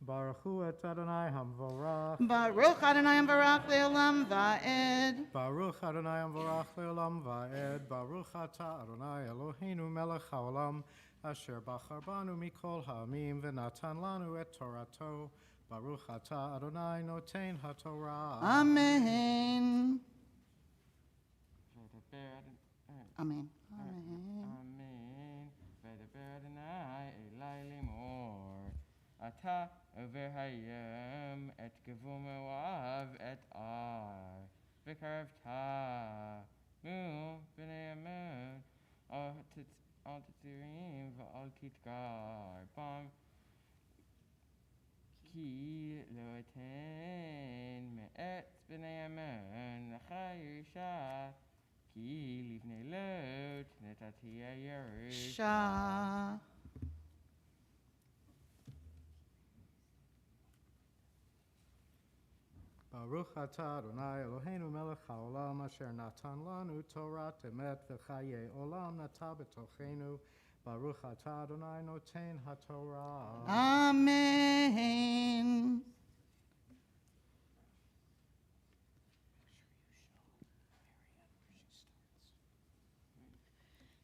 Baruch hu et Adonai hamvorach. Baruch Adonai Barak Le'olam Va'ed. Baruch Adonai hamvorach le'olam va'ed. Baruch atah Adonai Eloheinu melech haolam asher bachar banu mikol ha'amim v'natan lanu et Torato. Baruch atah Adonai noten haTorah. Amen. Amen. Amen. V'daber Adonai elai lemor. Ata over hayam et gevum moav et ar. V'karev ta. Mu b'nei amen. Al titzirim v'al kitgar. Bam. Ki lo eten me'et b'nei amen. L'cha Yerusha. Ki livnei lot netati Yerusha. Shah. Baruch atah Adonai Eloheinu melech haolam asher natan lanu Torah emet v'chayei olam nata b'tochenu. Baruch atah Adonai noten haTorah. Amen.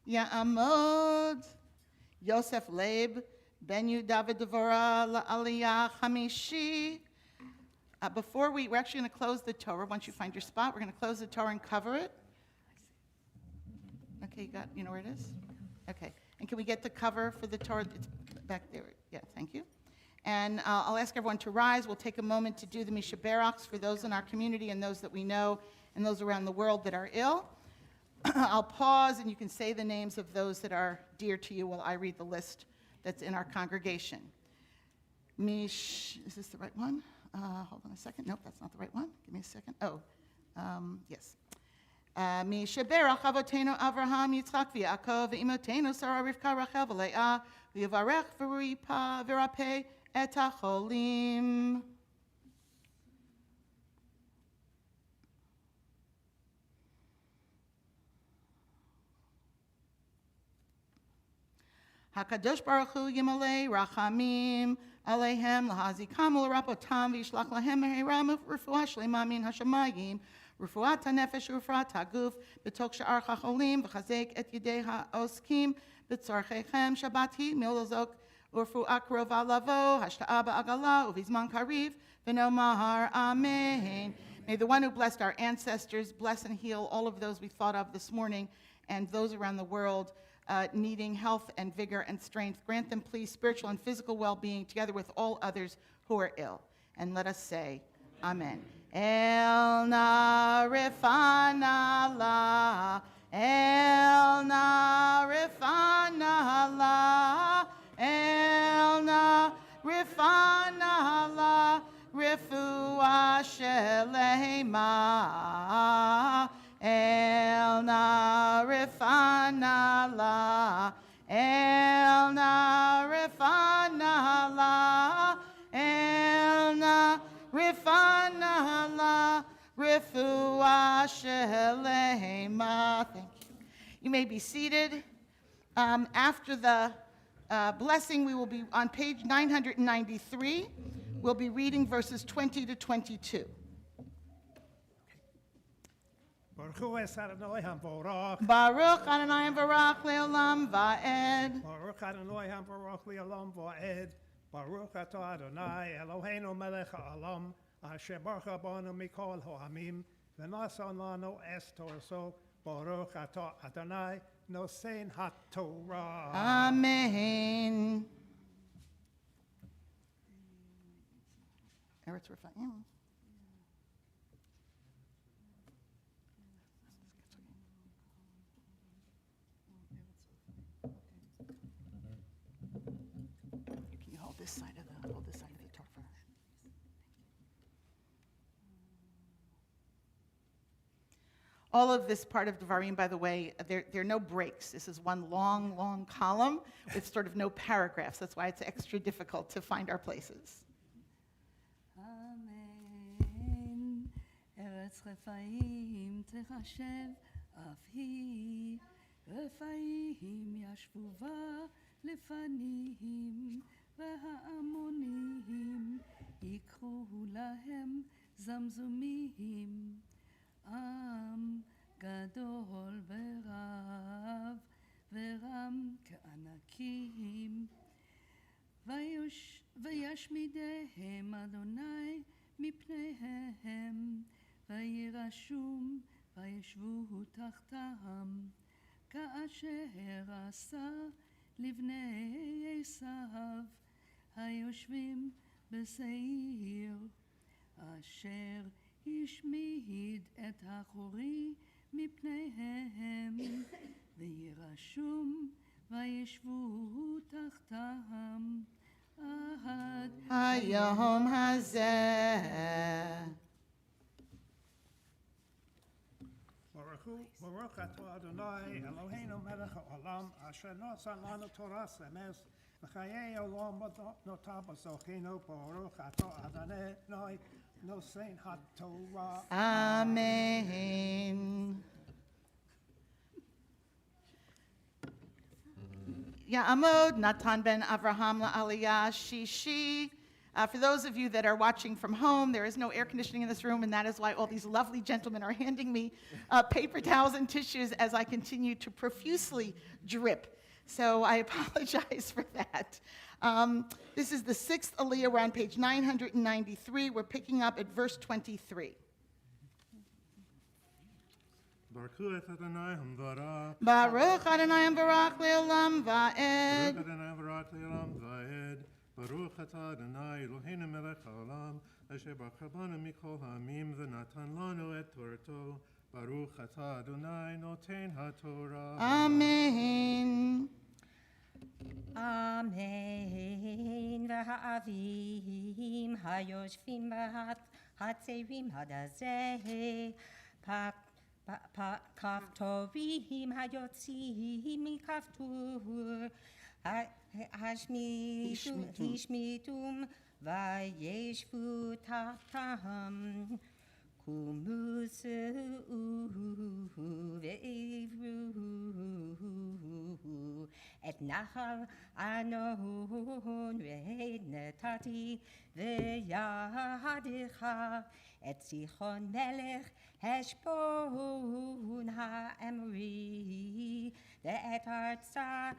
Ya'amod Yosef Leib ben David Devorah la'aliyah chamishi. Before we're actually going to close the Torah. Once you find your spot, we're going to close the Torah and cover it. Okay, you know where it is? Okay. And can we get the cover for the Torah? It's back there. Yeah, thank you. And I'll ask everyone to rise. We'll take a moment to do the Misha Barachs for those in our community and those that we know and those around the world that are ill. I'll pause and you can say the names of those that are dear to you while I read the list that's in our congregation. Is this the right one? Hold on a second. Nope, that's not the right one. Give me a second. Yes. Mishaberach avotenu Avraham, Yitzchak, v'Yaakov, v'imotenu Sarah, Rivka, Rachel, v'Leah, v'yivarech v'rapeh et hacholim. HaKadosh Baruch Hu Yimalei Rachamim Aleihem Lahazikam L'Rapotam V'Yishlach Lahem Me'eram Refuah Shlema Min HaShamayim Refuat HaNefesh Refuat HaGuf B'tok Sha'ar Chacholim V'chazek Et Yidei HaOskim B'tzorchechem Shabbati Milozok Refuah Krova Lavo Hashta'a Ba'agala Uvizman Kariv V'nomahar Amen. May the one who blessed our ancestors bless and heal all of those we thought of this morning and those around the world needing health and vigor and strength. Grant them, please, spiritual and physical well-being together with all others who are ill. And let us say, Amen. El na refana la, el na refana la, el na refana la, refuah shelema. rifana la, elna rifana la, elna rifana la, rifua shelema. Thank you. You may be seated. After the blessing, we will be on page 993. We'll be reading verses 20 to 22. Baruch Hu es Adonai HaMvorach. Baruch Adonai Barach Le'olam Va'ed. Baruch Adonai HaMvorach Le'olam Va'ed. Baruch Atah Adonai Eloheinu Melech HaOlam Asher Baruch Banu Mikol Ha'amim V'nasan Lanu Es Toraso Baruch Atah Adonai Nosein HaTorah. Amen. Eretz Rephaim. Can you hold this side of the Torah? All of this part of Devarim, by the way, there are no breaks. This is one long, long column with sort of no paragraphs. That's why it's extra difficult to find our places. Amen. Eretz Rephaim techashev אף היא, רפאים ישבו בה לפנים, וההמונים יקחו להם זמזומים. עם גדול ורב ורם כענקים, וישמידם אדוני מפניהם, וירשום וישבו תחתם, כאשר עשה לבני עשיו היושבים בשעיר, אשר השמיד את החורי מפניהם, וירשום וישבו תחתם עד היום הזה. Baruch atah Adonai Eloheinu melech haolam asher nosan lanu toras emes v'chayei olam notah b'zochenu. Baruch atah Adonai nosein haTorah. Amen. Ya'amod Natan ben Avraham la'aliyah shishi. For those of you that are watching from home, there is no air conditioning in this room, and that is why all these lovely gentlemen are handing me paper towels and tissues as I continue to profusely drip. So I apologize for that. This is the sixth Aliyah. We're on page 993. We're picking up at verse 23. Baruch Adonai HaMvarach. Baruch Adonai HaMvarach Le'olam Va'ed. Baruch Adonai HaMvarach Le'olam Va'ed. Baruch atah Adonai Eloheinu melech haolam asher baruch banu mikol ha'amim v'natan lanu et Torato. Baruch atah Adonai noten haTorah. Amen. Amen. V'ha'avim hayoshvim v'hatzerim hadazeh kaftorim hayotzim mikaftur השמיטום וישבו תחתם, קומו צאו ועברו את נחל ארנון ונתתי בידך את סיחון מלך השבון האמורי ואת ארצה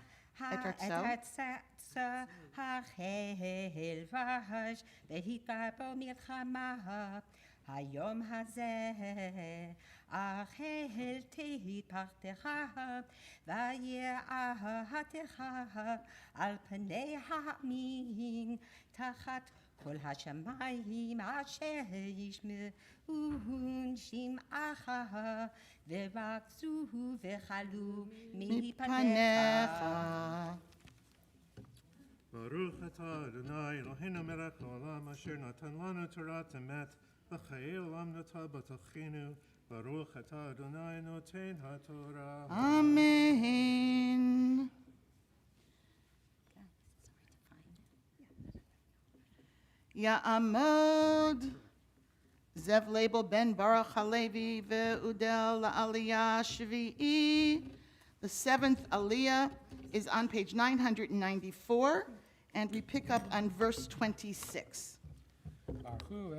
החלבש והתגר בו מלחמה היום הזה, החל תתפתח ויראתך על פני העמים תחת כל השמיים אשר ישמעון שמעך ורכזו וחלו מפניך. Baruch atah Adonai Eloheinu melech haolam asher natan lanu Torah emet v'chayei olam notah b'tochenu Baruch atah Adonai noten haTorah. Amen. Ya'amod Zev Label Ben Baruch Halevi Ve'udel La'aliyah Shvi'i. The seventh Aliyah is on page 994, and we pick up on verse 26. Baruch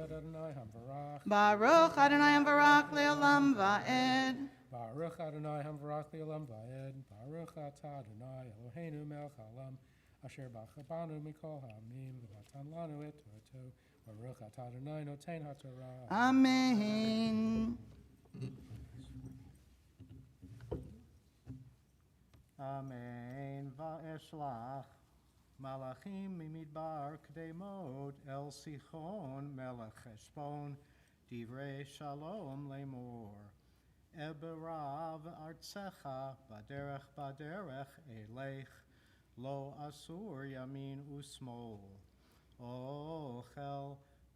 Adonai Hamvarach Le'olam Va'ed. Baruch Adonai Hamvarach Le'olam Va'ed. Baruch atah Adonai Eloheinu melech haolam asher b'chabanu mikol ha'amim v'natan lanu et Torah. Baruch atah Adonai noten haTorah. Amen. Amen. Va'eshlach malachim mimidbar k'demot el Sichon melech Heshbon divrei shalom lemor. Eberav artsecha baderech elech lo asur yamin usmol. Ochel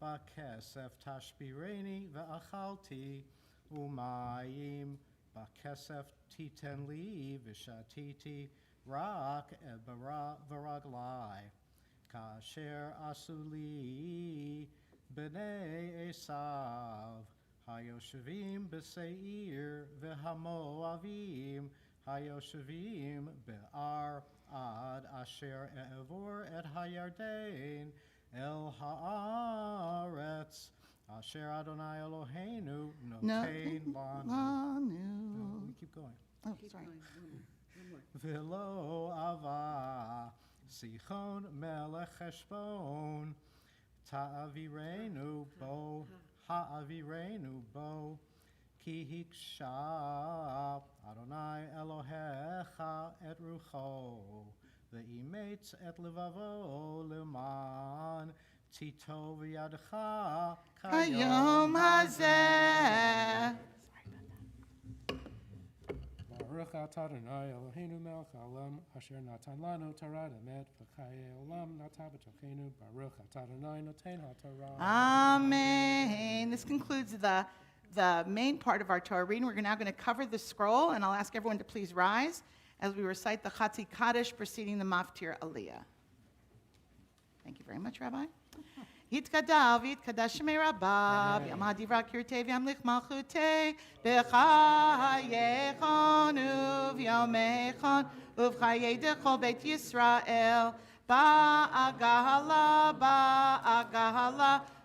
bakesef tashbireni ve'achalti umayim bakesef titen li vishatiti rak ebera v'raglai kasher asuli b'nei Esav hayoshavim b'seir v'hamoavim hayoshavim be'ar ad asher e'evor et hayardein el haaretz asher Adonai Eloheinu notein lanu. We keep going. Oh, sorry. V'lo ava Sichon melech Heshbon ta'avirenu bo ki hiksha Adonai Elohecha et rucho ve'imetz et levavo leman tito v'yadcha Kayom hazeh. Baruch atah Adonai Eloheinu melech haolam asher natan lanu Torah emet v'chayei olam natan b'tochenu. Baruch atah Adonai noten haTorah. Amen. This concludes the main part of our Torah reading. We're now going to cover the scroll, and I'll ask everyone to please rise as we recite the Chatzi Kaddish preceding the Maftir Aliyah. Thank you very much, Rabbi. Yitkadav, yitkadash shemei rabbav, yamad yivrak yirtei v'yamlich malchutei, b'chayechon uv'yomechon, uv'chayei dechol beit Yisrael, ba'agahala,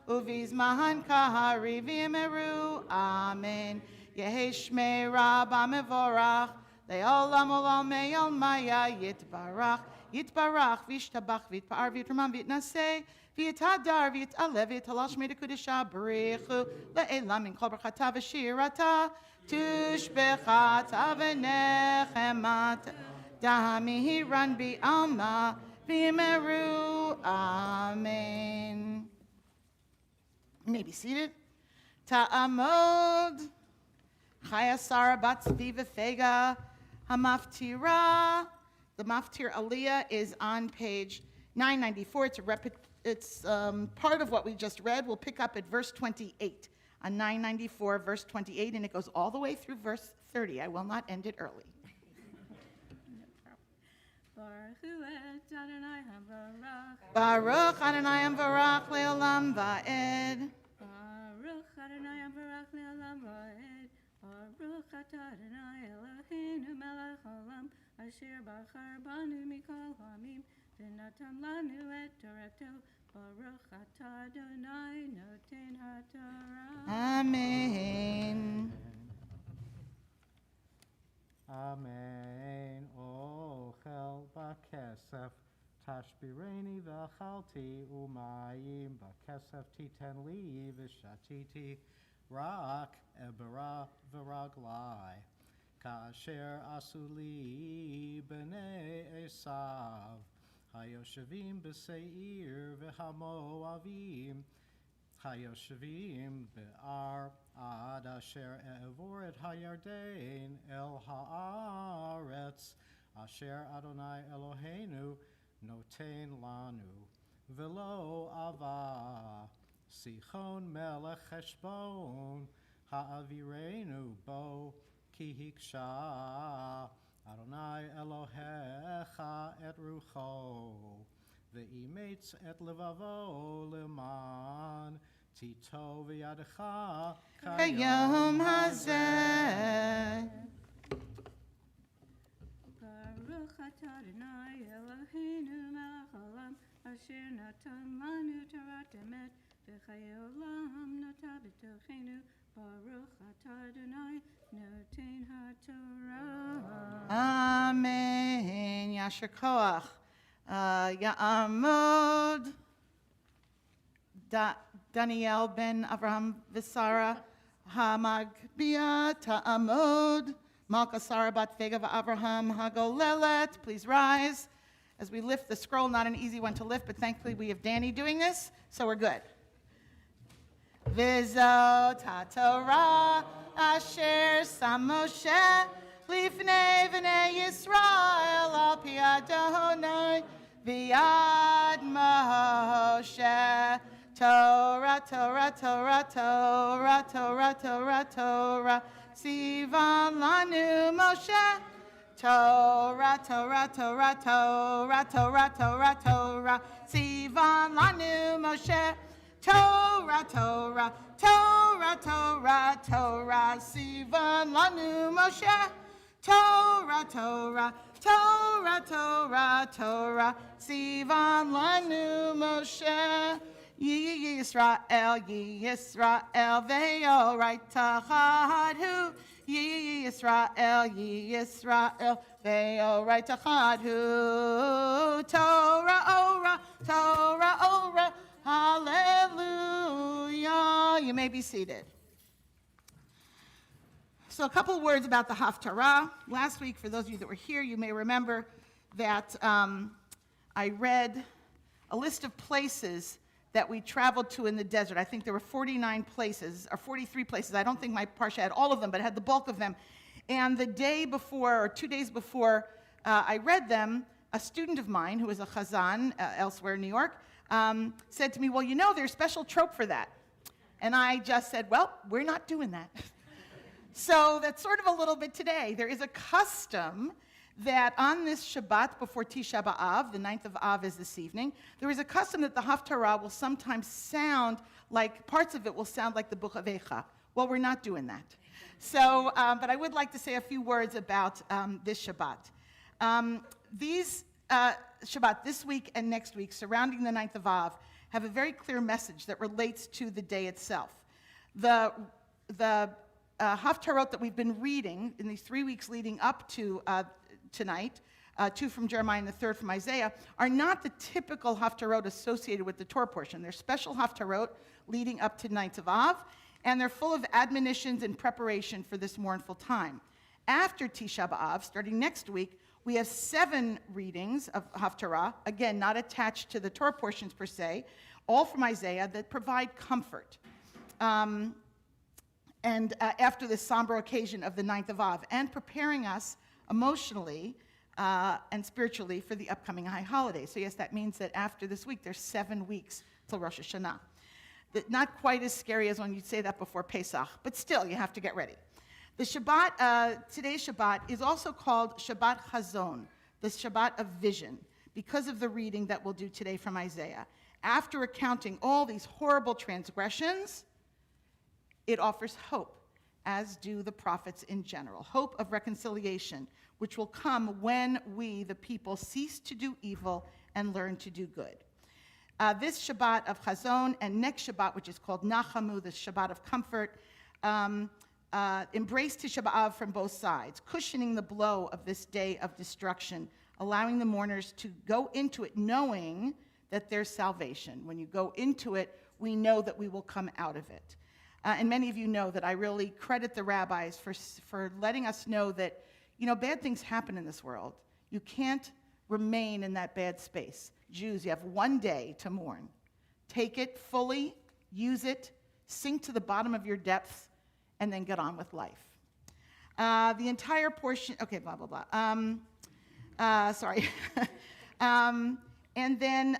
uv'izmahan kahari v'yimeru, amen. Yehi shmei rabba mevorach, le'olam olam me'ol maya, yitbarach, v'ishtabach, v'yitpa'ar, v'yitramam, v'yitnaseh, V'yitadar v'yitalev v'yitalash medekudisha b'richu le'elam min kol brachata v'shirata tushbechata v'nechemata damihiran bi'alma v'yimeru. Amen. You may be seated. Ta'amod chayasara bat tzvi v'fega hamaftira. The Maftir Aliyah is on page 994. It's part of what we just read. We'll pick up at verse 28 on 994, verse 28, and it goes all the way through verse 30. I will not end it early. Baruch Adonai Hamvarach Le'olam Va'ed. Baruch Adonai Hamvarach Le'olam Va'ed. Baruch atah Adonai Eloheinu melech haolam asher bachar banu mikol ha'amim v'natan lanu et Torato. Baruch atah Adonai noten haTorah. Amen. Amen. Ochel bakesef tashbireni v'achalti umayim bakesef titen li v'shatiti rak ebera v'raglai kasher asuli b'nei Esav hayoshavim b'seir v'hamoavim hayoshavim be'ar ad asher e'evor et hayardein el haaretz asher Adonai Eloheinu noten lanu v'lo ava Sichon melech Heshbon ha'avirenu bo ki hiksha Adonai Elohecha et rucho ve'imetz et levavo leman tito v'yadecha kayom hazeh. Baruch atah Adonai Eloheinu melech haolam asher natan lanu torat emet v'chayei olam nata b'tochenu. Baruch atah Adonai noten haTorah. Amen. Yasher koach. Ya'amod Daniel ben Avraham Visara Hamagbia Ta'amod Malka Sarah bat Vega Avraham Hagolelet. Please rise as we lift the scroll. Not an easy one to lift, but thankfully we have Danny doing this, so we're good. Vizo Tatorah Asher Sam Moshe Lifnei V'nei Yisrael Al Pi Adonai V'yad Moshe Torah, Torah, Torah, Torah, Torah, Torah, Torah Sivan Lanu Moshe Torah, Torah, Torah, Torah, Torah, Torah, Torah Sivan Lanu Moshe Torah, Torah, Torah, Torah, Torah, Sivan Lanu Moshe. Torah, Torah, Torah, Torah, Torah, Sivan Lanu Moshe. Ye Yisrael, ve'yo right tahadhu. Ye Yisrael, ve'yo right tahadhu. Torah, ora, Torah, ora. Hallelujah. You may be seated. So a couple words about the Haftarah. Last week, for those of you that were here, you may remember that I read a list of places that we traveled to in the desert. I think there were 49 places, or 43 places. I don't think my parsha had all of them, but it had the bulk of them. And the day before, or 2 days before I read them, a student of mine, who is a chazan elsewhere in New York, said to me, well, you know, there's a special trope for that. And I just said, well, we're not doing that. So that's sort of a little bit today. There is a custom that on this Shabbat before Tisha B'Av, the 9th of Av is this evening, there is a custom that the Haftarah will sometimes sound like, parts of it will sound like the Book of Eicha. Well, we're not doing that. So, but I would like to say a few words about this Shabbat. These Shabbat this week and next week, surrounding the 9th of Av, have a very clear message that relates to the day itself. The Haftarot that we've been reading in these 3 weeks leading up to tonight, 2 from Jeremiah and the 3rd from Isaiah, are not the typical Haftarot associated with the Torah portion. They're special Haftarot leading up to 9th of Av, and they're full of admonitions and preparation for this mournful time. After Tisha B'Av, starting next week, we have 7 readings of Haftarah, again, not attached to the Torah portions per se, all from Isaiah that provide comfort. And after this somber occasion of the 9th of Av, and preparing us emotionally and spiritually for the upcoming high holidays. So yes, that means that after this week, there's 7 weeks till Rosh Hashanah. Not quite as scary as when you'd say that before Pesach, but still, you have to get ready. The Shabbat, today's Shabbat, is also called Shabbat Chazon, the Shabbat of Vision, because of the reading that we'll do today from Isaiah. After recounting all these horrible transgressions, it offers hope, as do the prophets in general. Hope of reconciliation, which will come when we, the people, cease to do evil and learn to do good. This Shabbat of Chazon and next Shabbat, which is called Nachamu, the Shabbat of comfort, embrace Tisha B'Av from both sides, cushioning the blow of this day of destruction, allowing the mourners to go into it knowing that there's salvation. When you go into it, we know that we will come out of it. And many of you know that I really credit the rabbis for letting us know that, bad things happen in this world. You can't remain in that bad space. Jews, you have 1 day to mourn. Take it fully, use it, sink to the bottom of your depths, and then get on with life. The entire portion, okay, blah, blah, blah. Sorry. And then,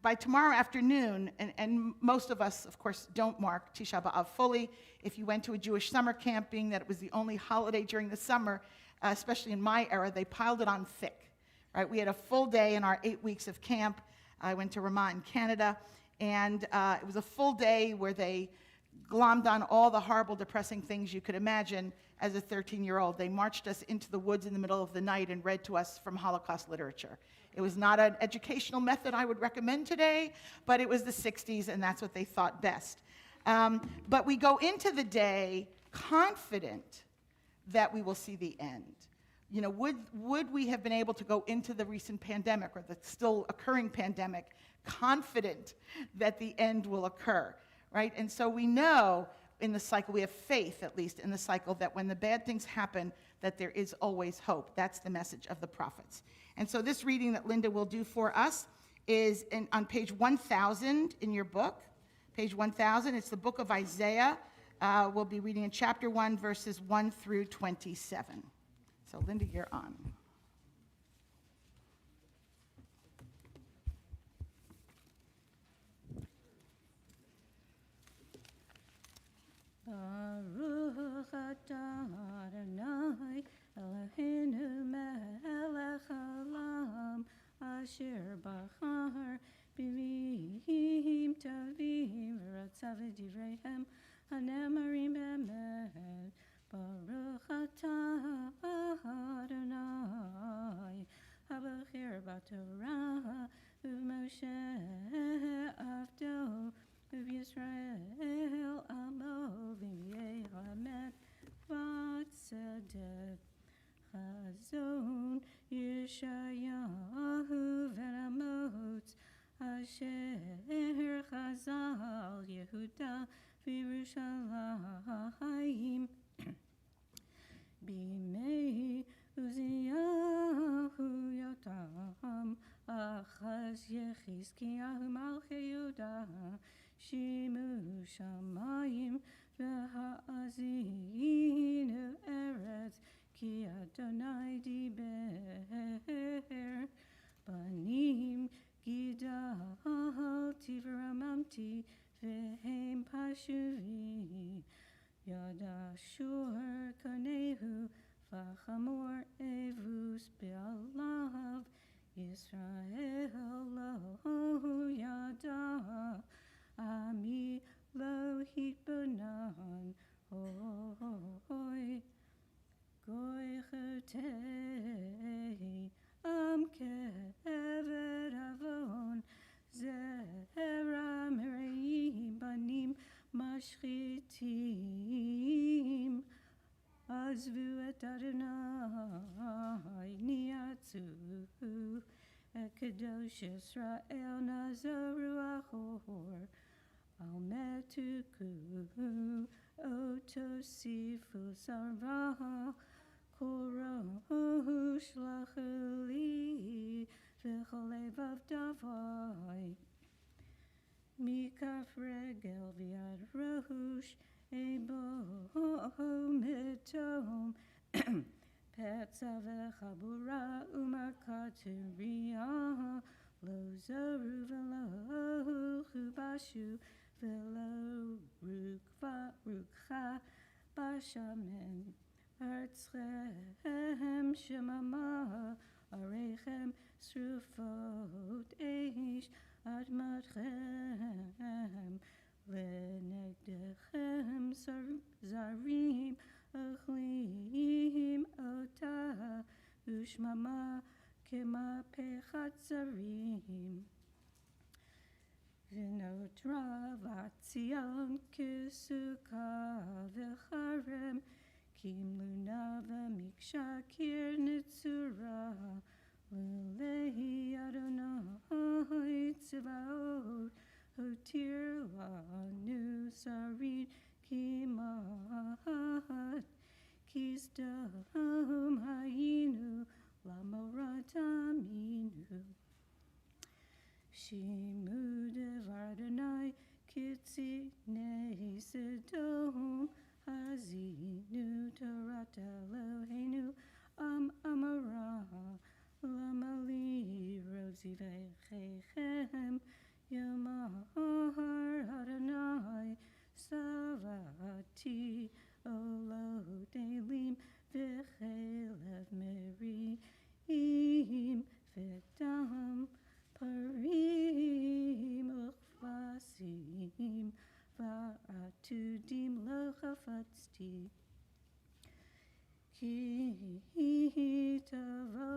by tomorrow afternoon, and most of us, of course, don't mark Tisha B'Av fully. If you went to a Jewish summer camp, being that it was the only holiday during the summer, especially in my era, they piled it on thick. Right? We had a full day in our 8 weeks of camp. I went to Vermont in Canada, and it was a full day where they glommed on all the horrible, depressing things you could imagine as a 13-year-old. They marched us into the woods in the middle of the night and read to us from Holocaust literature. It was not an educational method I would recommend today, but it was the 60s, and that's what they thought best. But we go into the day confident that we will see the end. You know, would we have been able to go into the recent pandemic or the still occurring pandemic confident that the end will occur, right? And so we know in the cycle, we have faith at least in the cycle, that when the bad things happen, that there is always hope. That's the message of the prophets. And so this reading that Linda will do for us is on page 1000 in your book. Page 1000, it's the book of Isaiah. We'll be reading in chapter 1, verses 1 through 27. So Linda, you're on. Baruch atah Adonai Eloheinu melech haolam asher bachar b'mim tovim v'ratzav v'divreihem hanemarim b'emet. Baruch atah Adonai habachir b'Torah u'Moshe avdo Yisrael amo v'yehamet v'tzedek chazon Yeshayahu v'Amos asher chazal Yehuda v'Yerushalayim b'mei Uziyahu yotam achaz Yechizkiyahu malchei Yehuda Shimu shamayim v'ha'azinu eretz ki Adonai diber banim gidalti v'ramamti v'hem pashuvi yadashur kanehu v'chamor evus be'alav Yisrael lo yada Ami lo hitbonan hoy goy chotei am keved avon zera mereim banim mashchitim azvu et Adonai niatzu Kadosh Yisrael Nazaru Achor Al Metuku Otosifu Sarva Korohu Shlachuli V'cholev Davai Mikaf Regel Viad Rosh Ebo Mitom Petza v'chabura u'makaturia lo zoru v'lo chubashu v'lo rukcha bashamen artzchem shemama arechem srufot eish admatchem v'negdechem zarim Achlim ota ushmama kema pechat zarim v'notra v'atzion kisuka v'charem kimluna v'miksha kir nitzura l'lehi Adonai tzvaot hotir lanu sarid Kimat Kisdom Hayinu Lamorataminu Shimu Devar Adonai Kitzi Nei Sedom Hazinu Torat Eloheinu Amara Lamali Rosi Vechechem Yomar Adonai Savati Olo Delim V'chelev Merim V'dam Parim Uchvasim Va'atudim Lo Chafatzti Ki tavo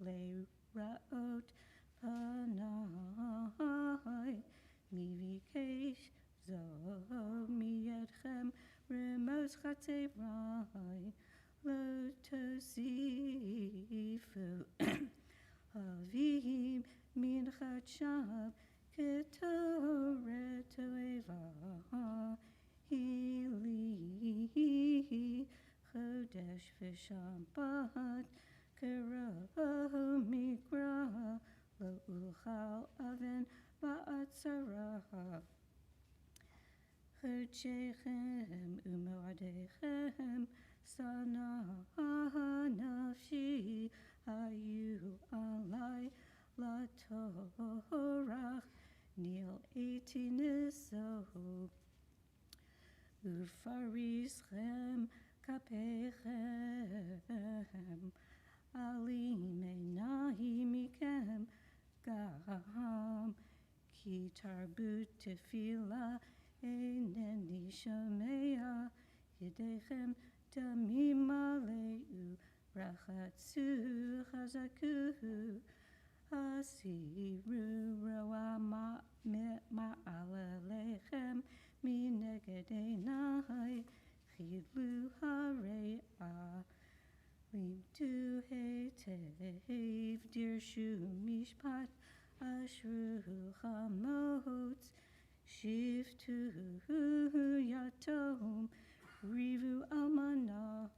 le'raot panai mivikesh zo miyadchem remos chatzerai lo tosifu avim min chachab ketoret toeva hili Chodesh v'Shabbat kero mikra lo uchal aven ba'atzara chodshechem u'moadechem sana nafshi hayu alai latorach nil eti neso ufarizchem Kapechem alim enahi mikem gam ki tarbut tefila eneni shomea yedechem damim maleu rachatzu chazaku asiru roa ma'alalechem minegedeinai Chilu harei alim tu hetev dirshu mishpat ashru chamots shiftu yatom rivu almanah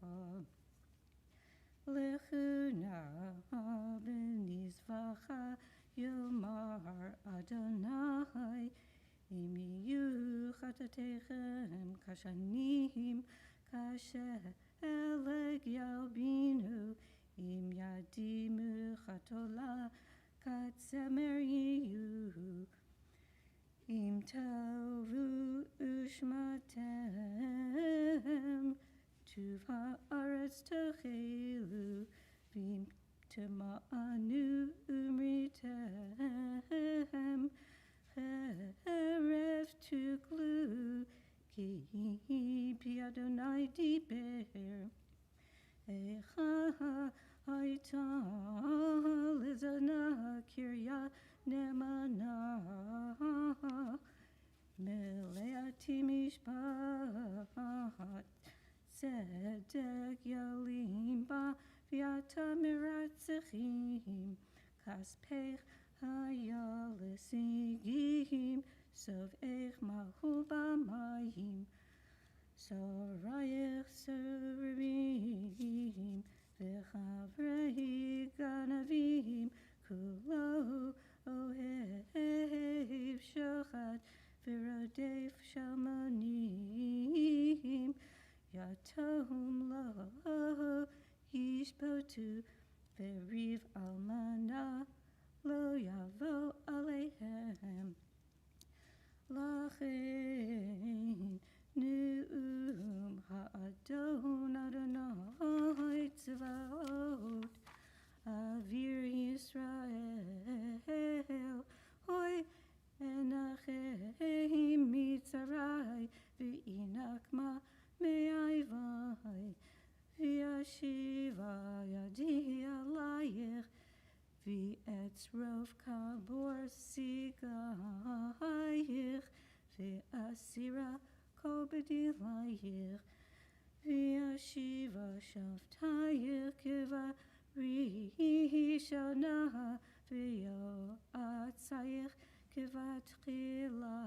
lechuna benizvacha yomar Adonai Im yiyu chatatechem kashanim kasheleg yalbinu im yadimu chatola katzemer yiyu im tavu ushmatem tuva aretz tochelu vim tema'anu umritem Erev tuklu ki pi Adonai diber Echa haita lizana kirya nemana Meleati mishpat Zedek yalimba Viata miratzechim Kaspech Hayalesigim Sov ech mahu b'mayim Sorayech serim V'chavrei ganavim Kulo ohev shochat V'rodef shalmanim Yatom lo yishpotu V'riv almana Lo yavo aleihem Lachein Nu'um ha'adon Adonai tzvaot Avir Yisrael Hoi enachem mitzarai V'inakma me'ayvai V'yashiva yadi alayich V'etz rov kabor sigayich V'asira kobedilayich V'yashiva shaftayich K'varishana V'yo'atzayich K'vatchila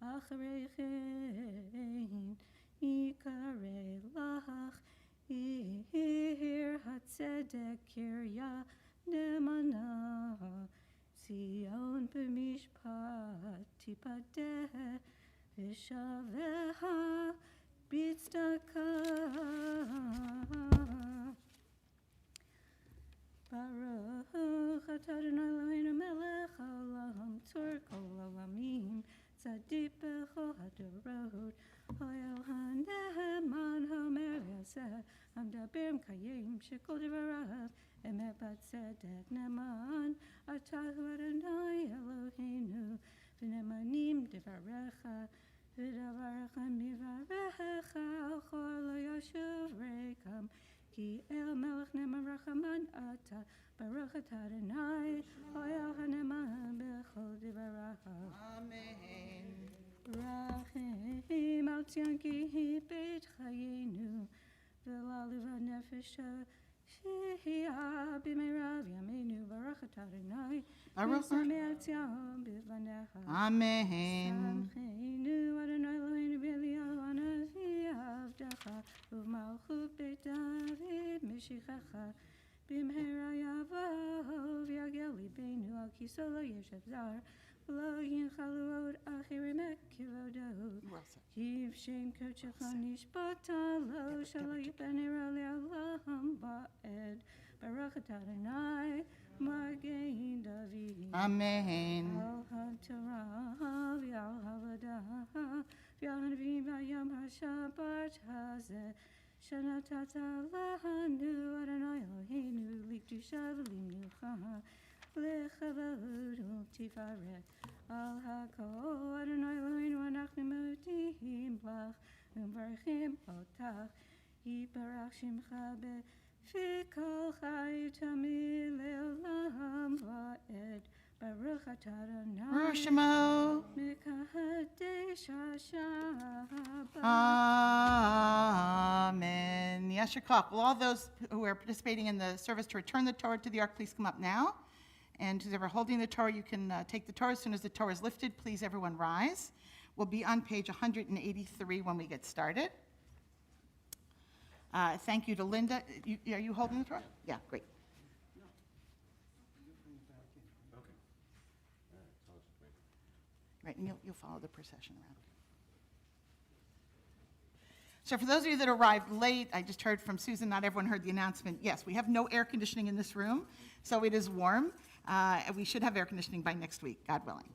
Achreichein Yikarei lach Ir hatzedek kirya nemana Zion b'mishpat tipadeh V'shaveha b'tzedaka Baruch atah Adonai Eloheinu melech Medaberim Kayim Shekol Devarav Emet Bat Tzedek Neman Atahu Adonai Eloheinu V'nemanim Devarecha V'davarecha Mivarecha Chor Lo Yashuv Rekam Ki El Melech Neman Rachaman Ata Baruch Atah Adonai Hoel HaNeman B'chol Devarav Amen. Rachim Al Tzion Ki Beit Chayenu V'lalu V'nefesh Shehia B'meirav Yameinu Baruch Atah Adonai Baruch V'samei Al Tzion B'vanecha Amen. Samcheinu Adonai Eloheinu B'Eliyahu Hanavi Avdecha U'malchut Beit David Mishichecha B'mehera Yavo V'yagel Libeinu Al Kiso Lo Yeshev Zar V'lo Yinchalu Od Achirim Et Kivodo Yiv Shem Kochecha Nishbata Lo Shalo Yipanera Le'Olam Ba'ed Baruch Atah Adonai Magen David Amen. Al HaTorah V'al HaVodah V'al HaNavim V'Yom HaShabbat Hazeh Shanatata Lahanu Adonai Eloheinu Likdusha V'limnucha Lechavod U'tifaret Al HaKol Adonai Eloheinu Anachnu Modihim Lach U'mbarachim Otach Yibarach Shimcha B'fikol Chai Tamid Le'olam Va'ed Baruch Atah Adonai Roshimo. Mekadesh HaShabbat Amen. Yasher Koch. Will all those who are participating in the service to return the Torah to the ark please come up now? And who's ever holding the Torah, you can take the Torah. As soon as the Torah is lifted, please everyone rise. We'll be on page 183 when we get started. Thank you to Linda. Are you holding the Torah? Yeah, great. Right, and you'll follow the procession around. So for those of you that arrived late, I just heard from Susan, not everyone heard the announcement. Yes, we have no air conditioning in this room, so it is warm. We should have air conditioning by next week, God willing.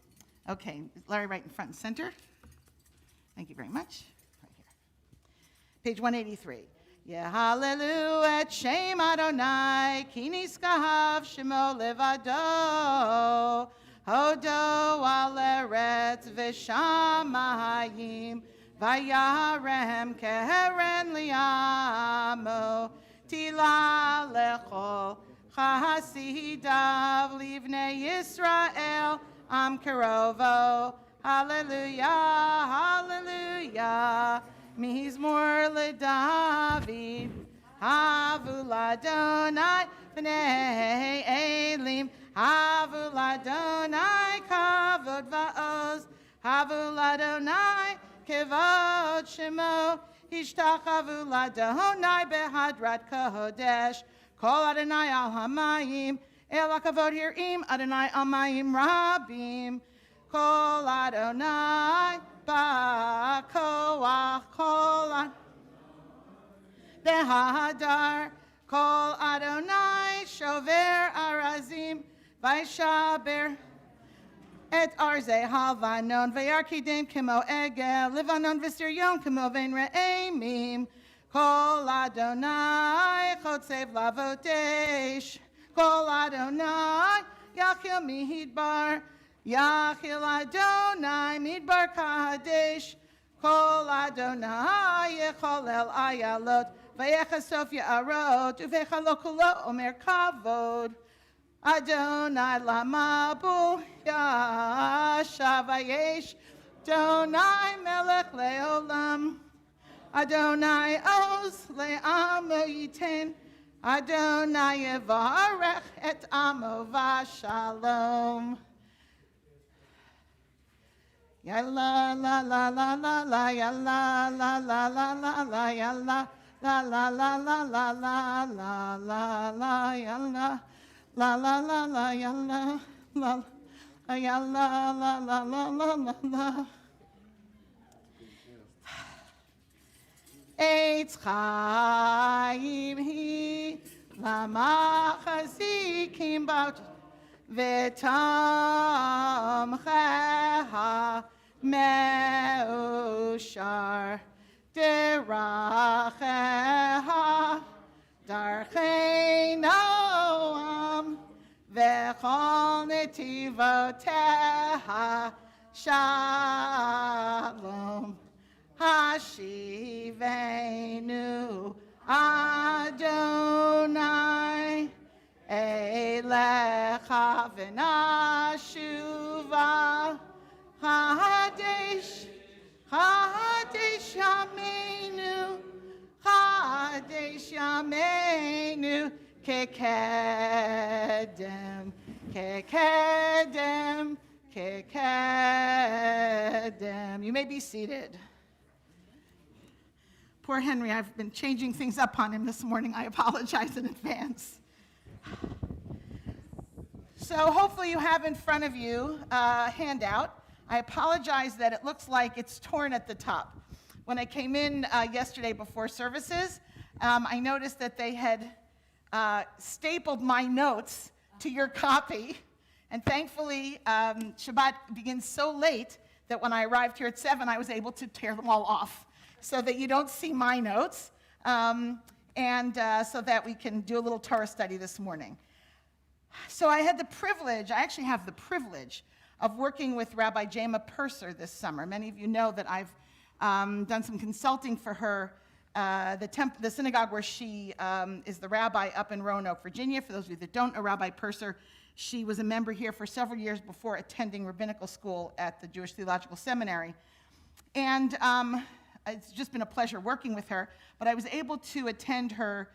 Okay, Larry, right in front and center. Thank you very much. Right here. Page 183. Yeah, hallelujah, Shem Adonai, ki niskahav shemo levado, hodo al eretz v'shamayim, vayarem keren liamo, tila lechol chasidav livnei Yisrael, am kerovo, hallelujah, hallelujah. Mizmor leDavid, havu ladonai v'nei elim, havu ladonai kavod va'oz, havu ladonai kevod shemo, ishtachavu ladonai behadrat kodesh, kol Adonai al hamayim, el hakavod hirim, Adonai al mayim rabim, kol Adonai Ba'koach kol behadar kol Adonai shover arazim vayshaber et arze halvanon vayarkidem kemo egel livanon v'siryon kemo vein re'emim kol Adonai chotzev lavotesh kol Adonai yachil mihidbar Yachil Adonai Midbar Kadesh Kol Adonai Yecholel Ayalot Vayechasof Ya'arot Uvechalo Kulo Omer Kavod Adonai Lamabu Yashavayesh Adonai Melech Leolam Adonai Oz Le'amo Yiten Adonai Yevarech Et Amo Vashalom Ya la la la la la la ya la la la la la la ya la la la la la la la la la la ya la la la la la ya la la ya la la la la la la la Eitz Chaim hi lama chazikim baut V'tamcheha me'ushar deracheha mitzvoteha shalom hashivenu Adonai elecha v'nashuva Hadesh Yameinu Hadesh Yameinu Kekedem You may be seated. Poor Henry, I've been changing things up on him this morning. I apologize in advance. So hopefully you have in front of you a handout. I apologize that it looks like it's torn at the top. When I came in yesterday before services, I noticed that they had stapled my notes to your copy. And thankfully, Shabbat begins so late that when I arrived here at 7, I was able to tear them all off so that you don't see my notes, and so that we can do a little Torah study this morning. So I actually have the privilege of working with Rabbi Jema Purser this summer. Many of you know that I've done some consulting for her, the synagogue where she is the rabbi up in Roanoke, Virginia. For those of you that don't know Rabbi Purser, she was a member here for several years before attending rabbinical school at the Jewish Theological Seminary. And it's just been a pleasure working with her, but I was able to attend her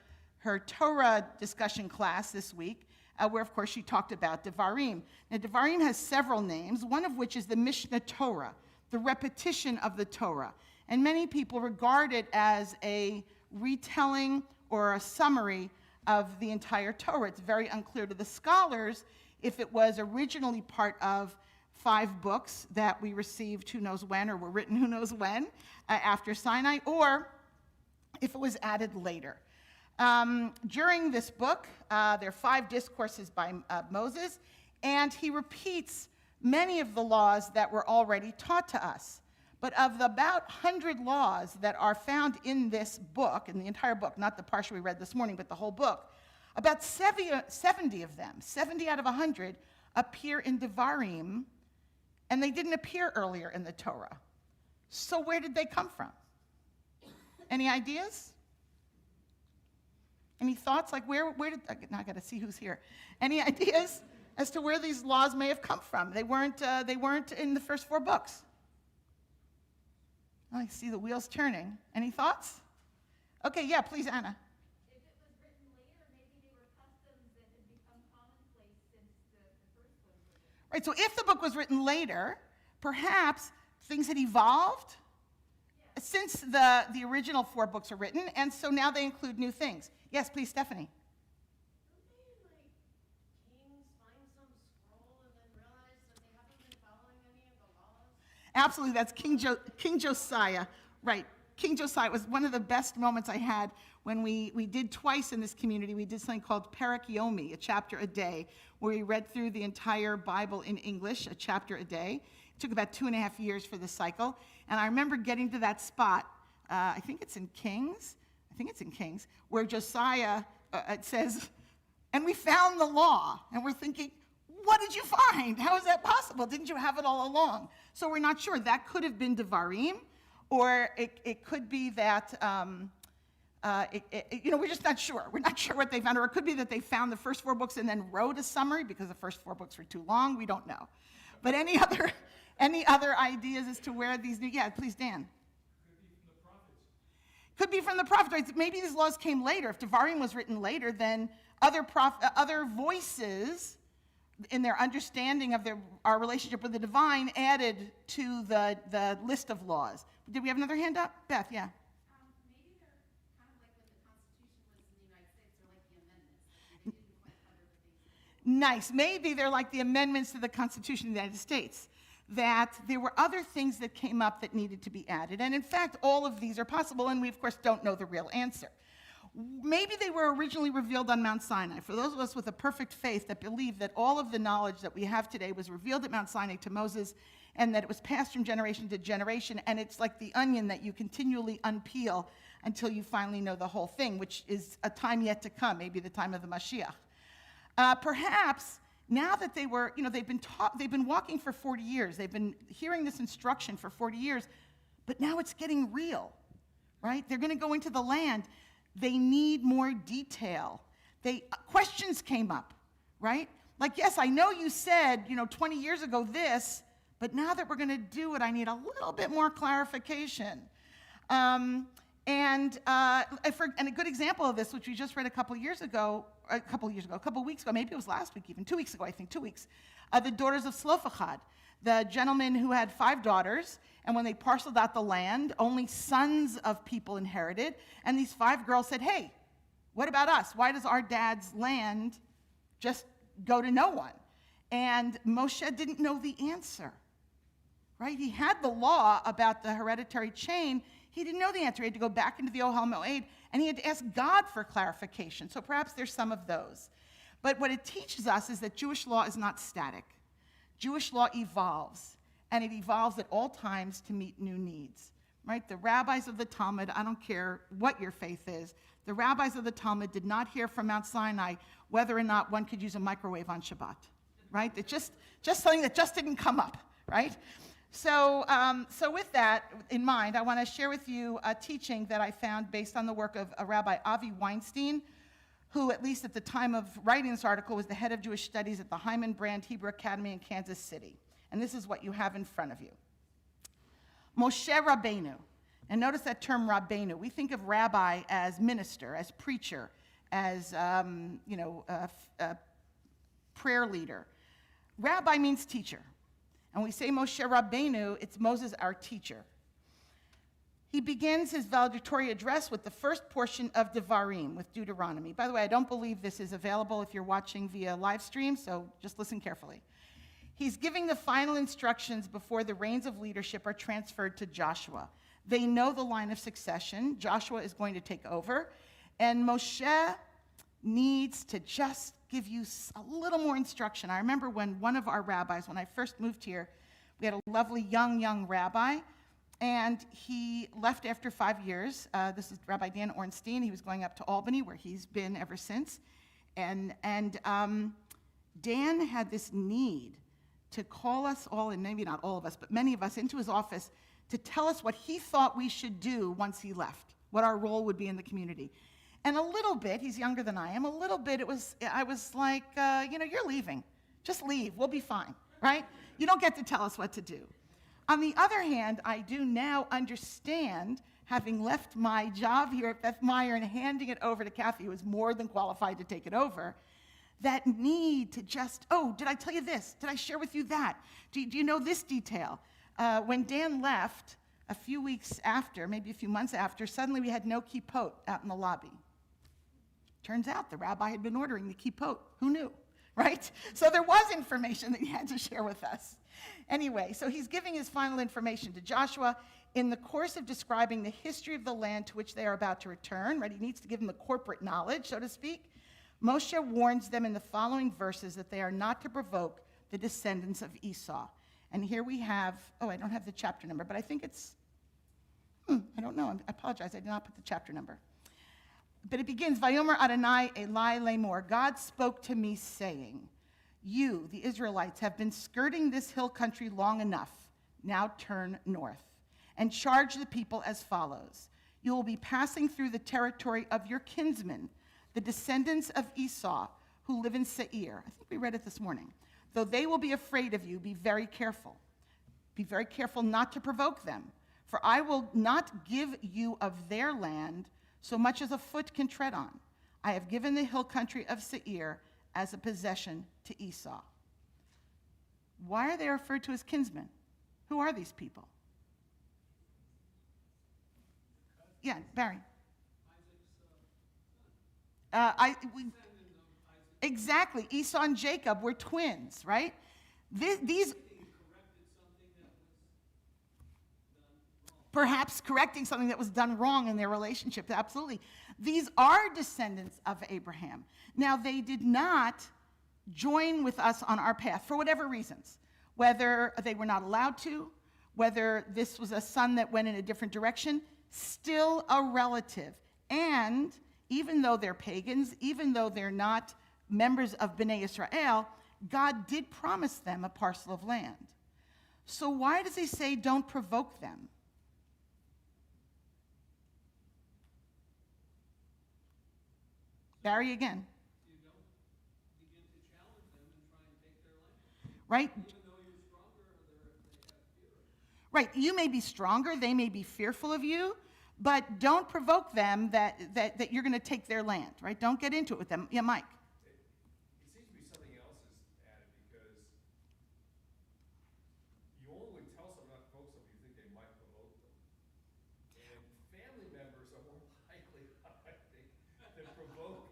Torah discussion class this week, where, of course, she talked about Devarim. Now, Devarim has several names, one of which is the Mishnah Torah, the repetition of the Torah. And many people regard it as a retelling or a summary of the entire Torah. It's very unclear to the scholars if it was originally part of 5 books that we received who knows when, or were written who knows when, after Sinai, or if it was added later. During this book, there are 5 discourses by Moses, and he repeats many of the laws that were already taught to us. But of the about 100 laws that are found in this book, in the entire book, not the parsha we read this morning, but the whole book, about 70 of them, 70 out of 100, appear in Devarim, and they didn't appear earlier in the Torah. So where did they come from? Any ideas? Any thoughts? Like where did, now I got to see who's here. Any ideas as to where these laws may have come from? They weren't in the first 4 books. Oh, I see the wheels turning. Any thoughts? Okay, yeah, please, Anna. If it was written later, maybe they were customs that had become commonplace since the first one was written. Right, so if the book was written later, perhaps things had evolved since the original 4 books were written, and so now they include new things. Yes, please, Stephanie. Don't they, kings find some scroll and then realize that they haven't been following any of the laws? Absolutely, that's King Josiah. Right, King Josiah was one of the best moments I had when we did twice in this community. We did something called Perek Yomi, a chapter a day, where we read through the entire Bible in English, a chapter a day. It took about 2.5 years for the cycle. And I remember getting to that spot, I think it's in Kings, where Josiah, it says, and we found the law. And we're thinking, what did you find? How is that possible? Didn't you have it all along? So we're not sure. That could have been Devarim, or it could be that, we're just not sure. We're not sure what they found. Or it could be that they found the first 4 books and then wrote a summary because the first 4 books were too long. We don't know. But any other ideas as to where these new, yeah, please, Dan. Could be from the prophets. Right? Maybe these laws came later. If Devarim was written later, then other voices in their understanding of our relationship with the divine added to the list of laws. Did we have another hand up? Beth, yeah. Maybe they're kind of like what the Constitution was in the United States, or like the amendments. They didn't quite cover everything. Nice. Maybe they're like the amendments to the Constitution of the United States, that there were other things that came up that needed to be added. And in fact, all of these are possible, and we, of course, don't know the real answer. Maybe they were originally revealed on Mount Sinai. For those of us with a perfect faith that believe that all of the knowledge that we have today was revealed at Mount Sinai to Moses, and that it was passed from generation to generation, and it's like the onion that you continually unpeel until you finally know the whole thing, which is a time yet to come, maybe the time of the Mashiach. Perhaps now that they were, they've been walking for 40 years. They've been hearing this instruction for 40 years, but now it's getting real, right? They're going to go into the land. They need more detail. Questions came up, right? Like, yes, I know you said, 20 years ago this, but now that we're going to do it, I need a little bit more clarification. And a good example of this, which we just read a couple weeks ago, maybe it was last week even, 2 weeks ago, I think, 2 weeks, the daughters of Slofachad, the gentleman who had 5 daughters, and when they parceled out the land, only sons of people inherited, and these 5 girls said, hey, what about us? Why does our dad's land just go to no one? And Moshe didn't know the answer, right? He had the law about the hereditary chain. He didn't know the answer. He had to go back into the Ohel Moed, and he had to ask God for clarification. So perhaps there's some of those. But what it teaches us is that Jewish law is not static. Jewish law evolves, and it evolves at all times to meet new needs, right? The rabbis of the Talmud, I don't care what your faith is, the rabbis of the Talmud did not hear from Mount Sinai whether or not one could use a microwave on Shabbat, right? It's just something that just didn't come up, right? So with that in mind, I want to share with you a teaching that I found based on the work of Rabbi Avi Weinstein, who, at least at the time of writing this article, was the head of Jewish studies at the Hyman Brand Hebrew Academy in Kansas City. And this is what you have in front of you. Moshe Rabbeinu. And notice that term Rabbeinu. We think of rabbi as minister, as preacher, as prayer leader. Rabbi means teacher. And we say Moshe Rabbeinu, it's Moses, our teacher. He begins his valedictory address with the first portion of Devarim, with Deuteronomy. By the way, I don't believe this is available if you're watching via live stream, so just listen carefully. He's giving the final instructions before the reins of leadership are transferred to Joshua. They know the line of succession. Joshua is going to take over, and Moshe needs to just give you a little more instruction. I remember when one of our rabbis, when I first moved here, we had a lovely young rabbi, and he left after 5 years. This is Rabbi Dan Ornstein. He was going up to Albany, where he's been ever since. And Dan had this need to call us all, and maybe not all of us, but many of us, into his office to tell us what he thought we should do once he left, what our role would be in the community. And a little bit, he's younger than I am, I was like, you're leaving. Just leave, we'll be fine, right? You don't get to tell us what to do. On the other hand, I do now understand, having left my job here at Beth Meyer and handing it over to Kathy, who is more than qualified to take it over, that need to just, did I tell you this? Did I share with you that? Do you know this detail? When Dan left, a few weeks after, maybe a few months after, suddenly we had no kippot out in the lobby. Turns out the rabbi had been ordering the kippot. Who knew, right? So there was information that he had to share with us. Anyway, so he's giving his final information to Joshua in the course of describing the history of the land to which they are about to return, right? He needs to give them the corporate knowledge, so to speak. Moshe warns them in the following verses that they are not to provoke the descendants of Esau. And here we have, I don't have the chapter number, but I think it's, I don't know, I apologize, I did not put the chapter number. But it begins, Vayomer Adonai Eli Lemor, God spoke to me saying, you, the Israelites, have been skirting this hill country long enough. Now turn north and charge the people as follows. You will be passing through the territory of your kinsmen, the descendants of Esau, who live in Seir. I think we read it this morning. Though they will be afraid of you, be very careful. Be very careful not to provoke them, for I will not give you of their land so much as a foot can tread on. I have given the hill country of Seir as a possession to Esau. Why are they referred to as kinsmen? Who are these people? Yeah, Barry. Exactly. Esau and Jacob were twins, right? These perhaps correcting something that was done wrong in their relationship. Absolutely. These are descendants of Abraham. Now, they did not join with us on our path for whatever reasons, whether they were not allowed to, whether this was a son that went in a different direction, still a relative. And even though they're pagans, even though they're not members of Bnei Israel, God did promise them a parcel of land. So why does he say don't provoke them? Barry again. You don't begin to challenge them and try and take their land. Right? Even though you're stronger or they have fear of you. Right. You may be stronger, they may be fearful of you, but don't provoke them that you're going to take their land, right? Don't get into it with them. Yeah, Mike. It seems to be something else is added because you only tell someone not to provoke somebody you think they might provoke them. And family members are more likely, I think, to provoke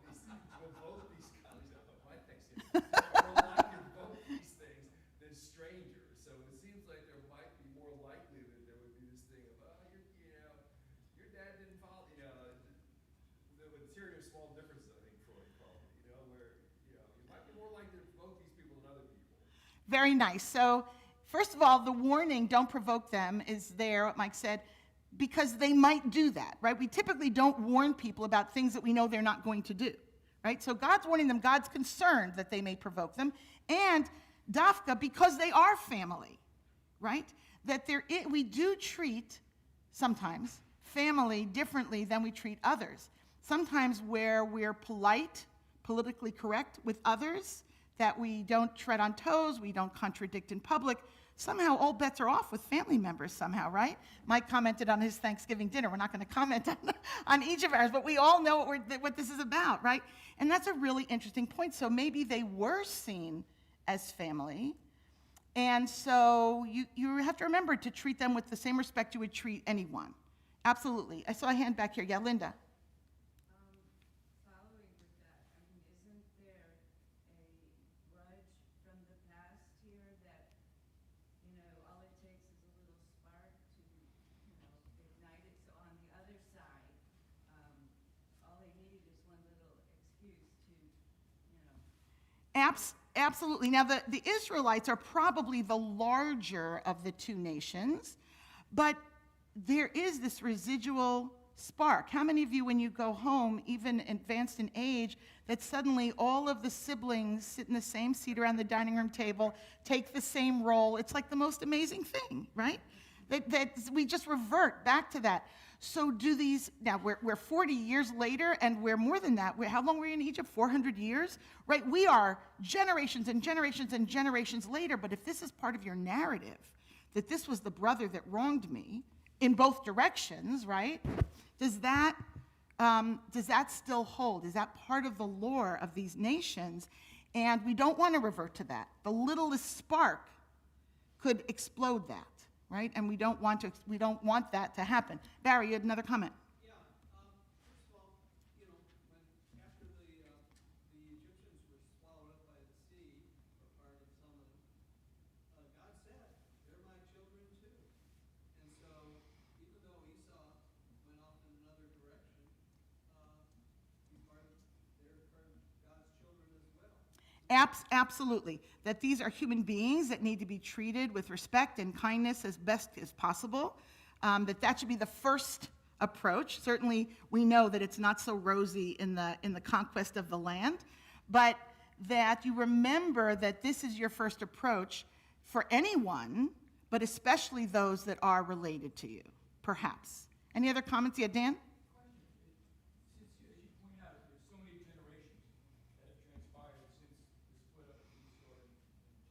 these kinds of my things. Are more likely to provoke these things than strangers. So it seems like there might be more likely that there would be this thing of, your dad didn't follow, the material small differences, I think Freud called it, where, you might be more likely to provoke these people than other people. Very nice. So, first of all, the warning, don't provoke them, is there, what Mike said, because they might do that, right? We typically don't warn people about things that we know they're not going to do, right? So God's warning them, God's concerned that they may provoke them, and dafka, because they are family, right? That we do treat, sometimes, family differently than we treat others. Sometimes where we're polite, politically correct with others, that we don't tread on toes, we don't contradict in public, somehow all bets are off with family members somehow, right? Mike commented on his Thanksgiving dinner. We're not going to comment on each of ours, but we all know what this is about, right? And that's a really interesting point. So maybe they were seen as family, and so you have to remember to treat them with the same respect you would treat anyone. Absolutely. I saw a hand back here. Yeah, Linda. Following with that, isn't there a grudge from the past here that, all it takes is a little spark to, ignite it? So on the other side, all they need is one little excuse to, Absolutely. Now, the Israelites are probably the larger of the two nations, but there is this residual spark. How many of you, when you go home, even advanced in age, that suddenly all of the siblings sit in the same seat around the dining room table, take the same role? It's like the most amazing thing, right? That we just revert back to that. So do these, now we're 40 years later, and we're more than that. How long were we in Egypt? 400 years? Right? We are generations and generations and generations later, but if this is part of your narrative, that this was the brother that wronged me, in both directions, right? Does that still hold? Is that part of the lore of these nations? And we don't want to revert to that. The littlest spark could explode that, right? And we don't want that to happen. Barry, you had another comment. Yeah. First of all, when after the Egyptians were swallowed up by the sea, or part of some of them, God said, "They're my children too." And so, even though Esau went off in another direction, they're part of God's children as well. Absolutely. That these are human beings that need to be treated with respect and kindness as best as possible. That should be the first approach. Certainly, we know that it's not so rosy in the conquest of the land, but that you remember that this is your first approach for anyone, but especially those that are related to you, perhaps. Any other comments? Yeah, Dan? Since, as you point out, there's so many generations that have transpired since the split up of Esau and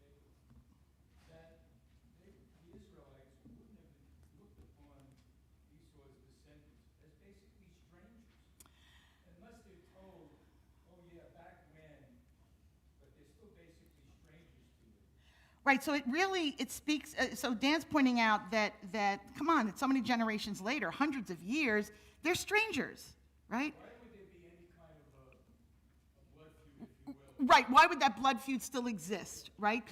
Jacob, that the Israelites wouldn't have looked upon Esau's descendants as basically strangers, unless they're told, oh yeah, back when, but they're still basically strangers to it. Right, so it speaks, so Dan's pointing out that come on, it's so many generations later, hundreds of years, they're strangers, right? Why would there be any kind of a blood feud, if you will? Right, why would that blood feud still exist, right?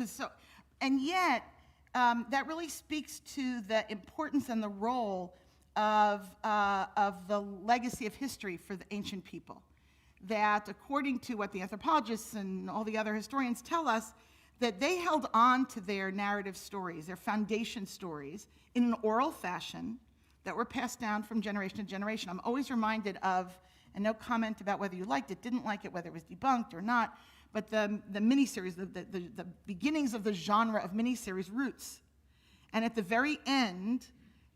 And yet, that really speaks to the importance and the role of the legacy of history for the ancient people. That according to what the anthropologists and all the other historians tell us, that they held on to their narrative stories, their foundation stories, in an oral fashion that were passed down from generation to generation. I'm always reminded of, and no comment about whether you liked it, didn't like it, whether it was debunked or not, but the miniseries, the beginnings of the genre of miniseries, Roots. And at the very end,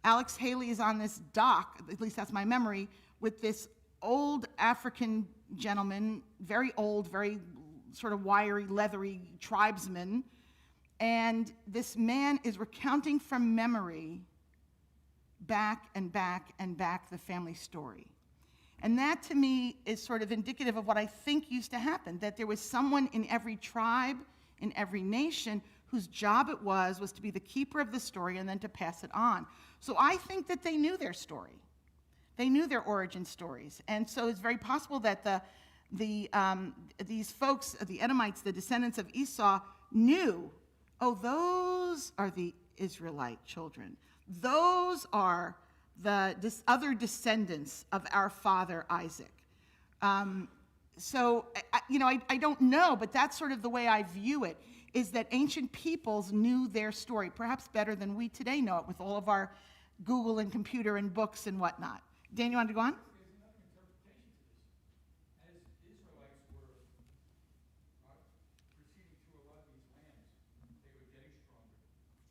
Alex Haley is on this dock, at least that's my memory, with this old African gentleman, very old, very sort of wiry, leathery tribesman. And this man is recounting from memory back and back and back the family story. And that, to me, is sort of indicative of what I think used to happen, that there was someone in every tribe, in every nation, whose job it was to be the keeper of the story and then to pass it on. So I think that they knew their story. They knew their origin stories. And so it's very possible that these folks, the Edomites, the descendants of Esau, knew, oh, those are the Israelite children. Those are the other descendants of our father Isaac. So, I don't know, but that's sort of the way I view it, is that ancient peoples knew their story, perhaps better than we today know it with all of our Google and computer and books and whatnot. Dan, you want to go on? There's another interpretation to this. As Israelites were proceeding through a lot of these lands, they were getting stronger.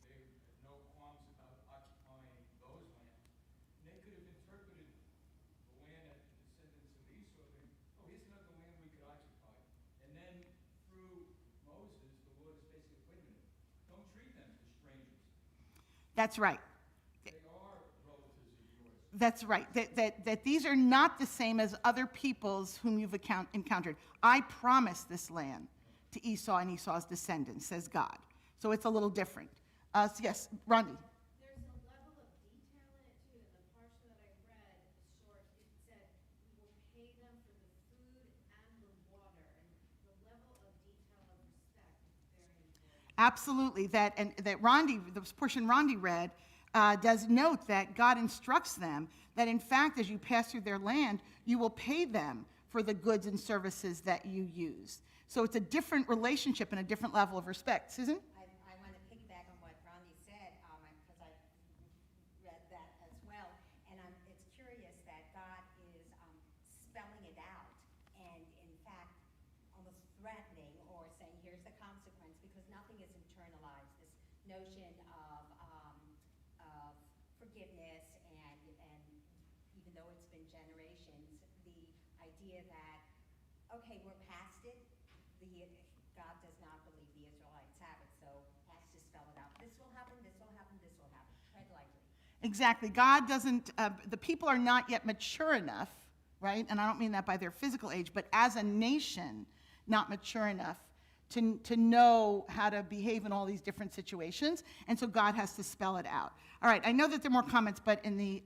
They had no qualms about occupying those lands. And they could have interpreted the land that the descendants of Esau think, oh, here's another land we could occupy. And then through Moses, the Lord is basically, wait a minute, don't treat them as strangers. That's right. They are relatives of yours. That's right, that these are not the same as other peoples whom you've encountered. I promise this land to Esau and Esau's descendants, says God. So it's a little different. Yes, Rondi. There's a level of detail in it too. In the portion that I read, the short, it said, we will pay them for the food and the water. And the level of detail of respect is very important. Absolutely, that Rondi, the portion Rondi read, does note that God instructs them that in fact, as you pass through their land, you will pay them for the goods and services that you use. So it's a different relationship and a different level of respect. Susan? I want to piggyback on what Ronnie said, because I read that as well. And it's curious that God is spelling it out and, in fact, almost threatening or saying, here's the consequence, because nothing is internalized. This notion of forgiveness and even though it's been generations, the idea that, okay, we're past it. God does not believe the Israelites have it, so has to spell it out. This will happen, this will happen, this will happen. Tread lightly. Exactly. God doesn't, the people are not yet mature enough, right? And I don't mean that by their physical age, but as a nation, not mature enough to know how to behave in all these different situations. And so God has to spell it out. All right, I know that there are more comments, but in the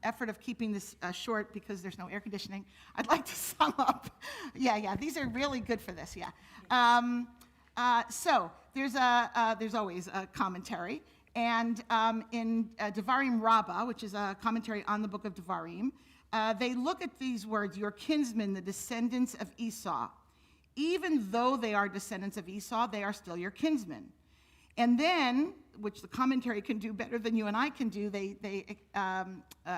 effort of keeping this short because there's no air conditioning, I'd like to sum up. Yeah, these are really good for this, yeah. So there's always a commentary. And in Devarim Rabbah, which is a commentary on the book of Devarim, they look at these words, your kinsmen, the descendants of Esau. Even though they are descendants of Esau, they are still your kinsmen. And then, which the commentary can do better than you and I can do, they are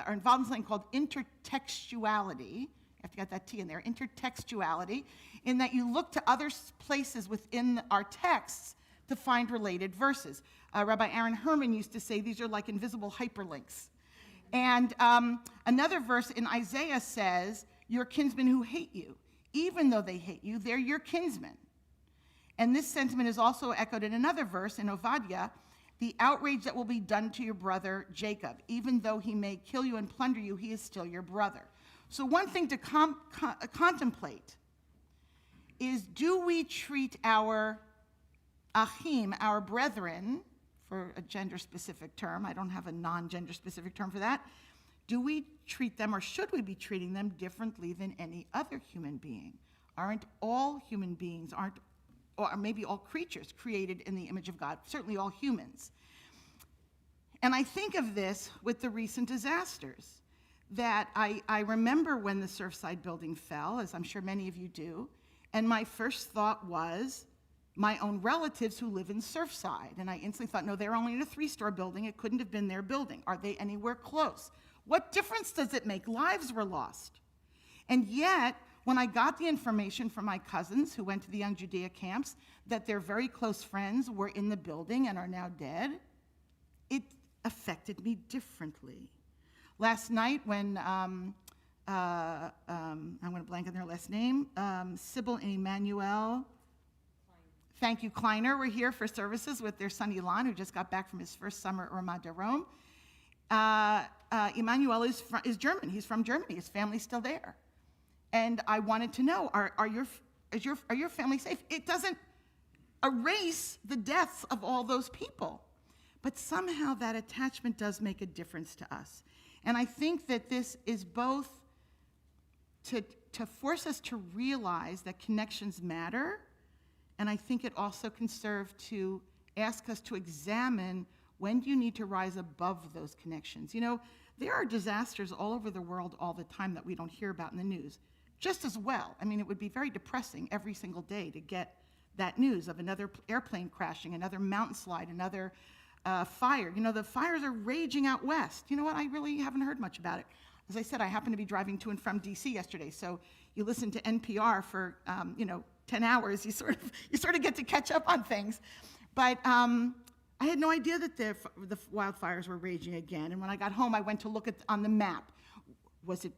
involved in something called intertextuality. You have to get that T in there, intertextuality, in that you look to other places within our texts to find related verses. Rabbi Aaron Herman used to say these are like invisible hyperlinks. And another verse in Isaiah says, your kinsmen who hate you. Even though they hate you, they're your kinsmen. And this sentiment is also echoed in another verse in Obadiah, the outrage that will be done to your brother Jacob. Even though he may kill you and plunder you, he is still your brother. So one thing to contemplate is, do we treat our achim, our brethren, for a gender-specific term, I don't have a non-gender-specific term for that, do we treat them, or should we be treating them differently than any other human being? Aren't all human beings, or maybe all creatures created in the image of God, certainly all humans? And I think of this with the recent disasters, that I remember when the Surfside building fell, as I'm sure many of you do, and my first thought was my own relatives who live in Surfside. And I instantly thought, no, they're only in a 3-story building. It couldn't have been their building. Are they anywhere close? What difference does it make? Lives were lost. And yet, When I got the information from my cousins who went to the Young Judea camps that their very close friends were in the building and are now dead, it affected me differently. Last night when, I'm going to blank on their last name, Sybil and Emmanuel, thank you, Kleiner, were here for services with their son Ilan, who just got back from his first summer at Ramat Darom. Emmanuel is German. He's from Germany. His family's still there. And I wanted to know, are your family safe? It doesn't erase the deaths of all those people. But somehow that attachment does make a difference to us. And I think that this is both to force us to realize that connections matter, and I think it also can serve to ask us to examine when do you need to rise above those connections. You know, there are disasters all over the world all the time that we don't hear about in the news. Just as well. I mean, it would be very depressing every single day to get that news of another airplane crashing, another mountain slide, another fire. You know, the fires are raging out west. You know what? I really haven't heard much about it. As I said, I happened to be driving to and from D.C. yesterday, so you listen to NPR for 10 hours. You sort of get to catch up on things. But I had no idea that the wildfires were raging again. And when I got home, I went to look on the map. Was it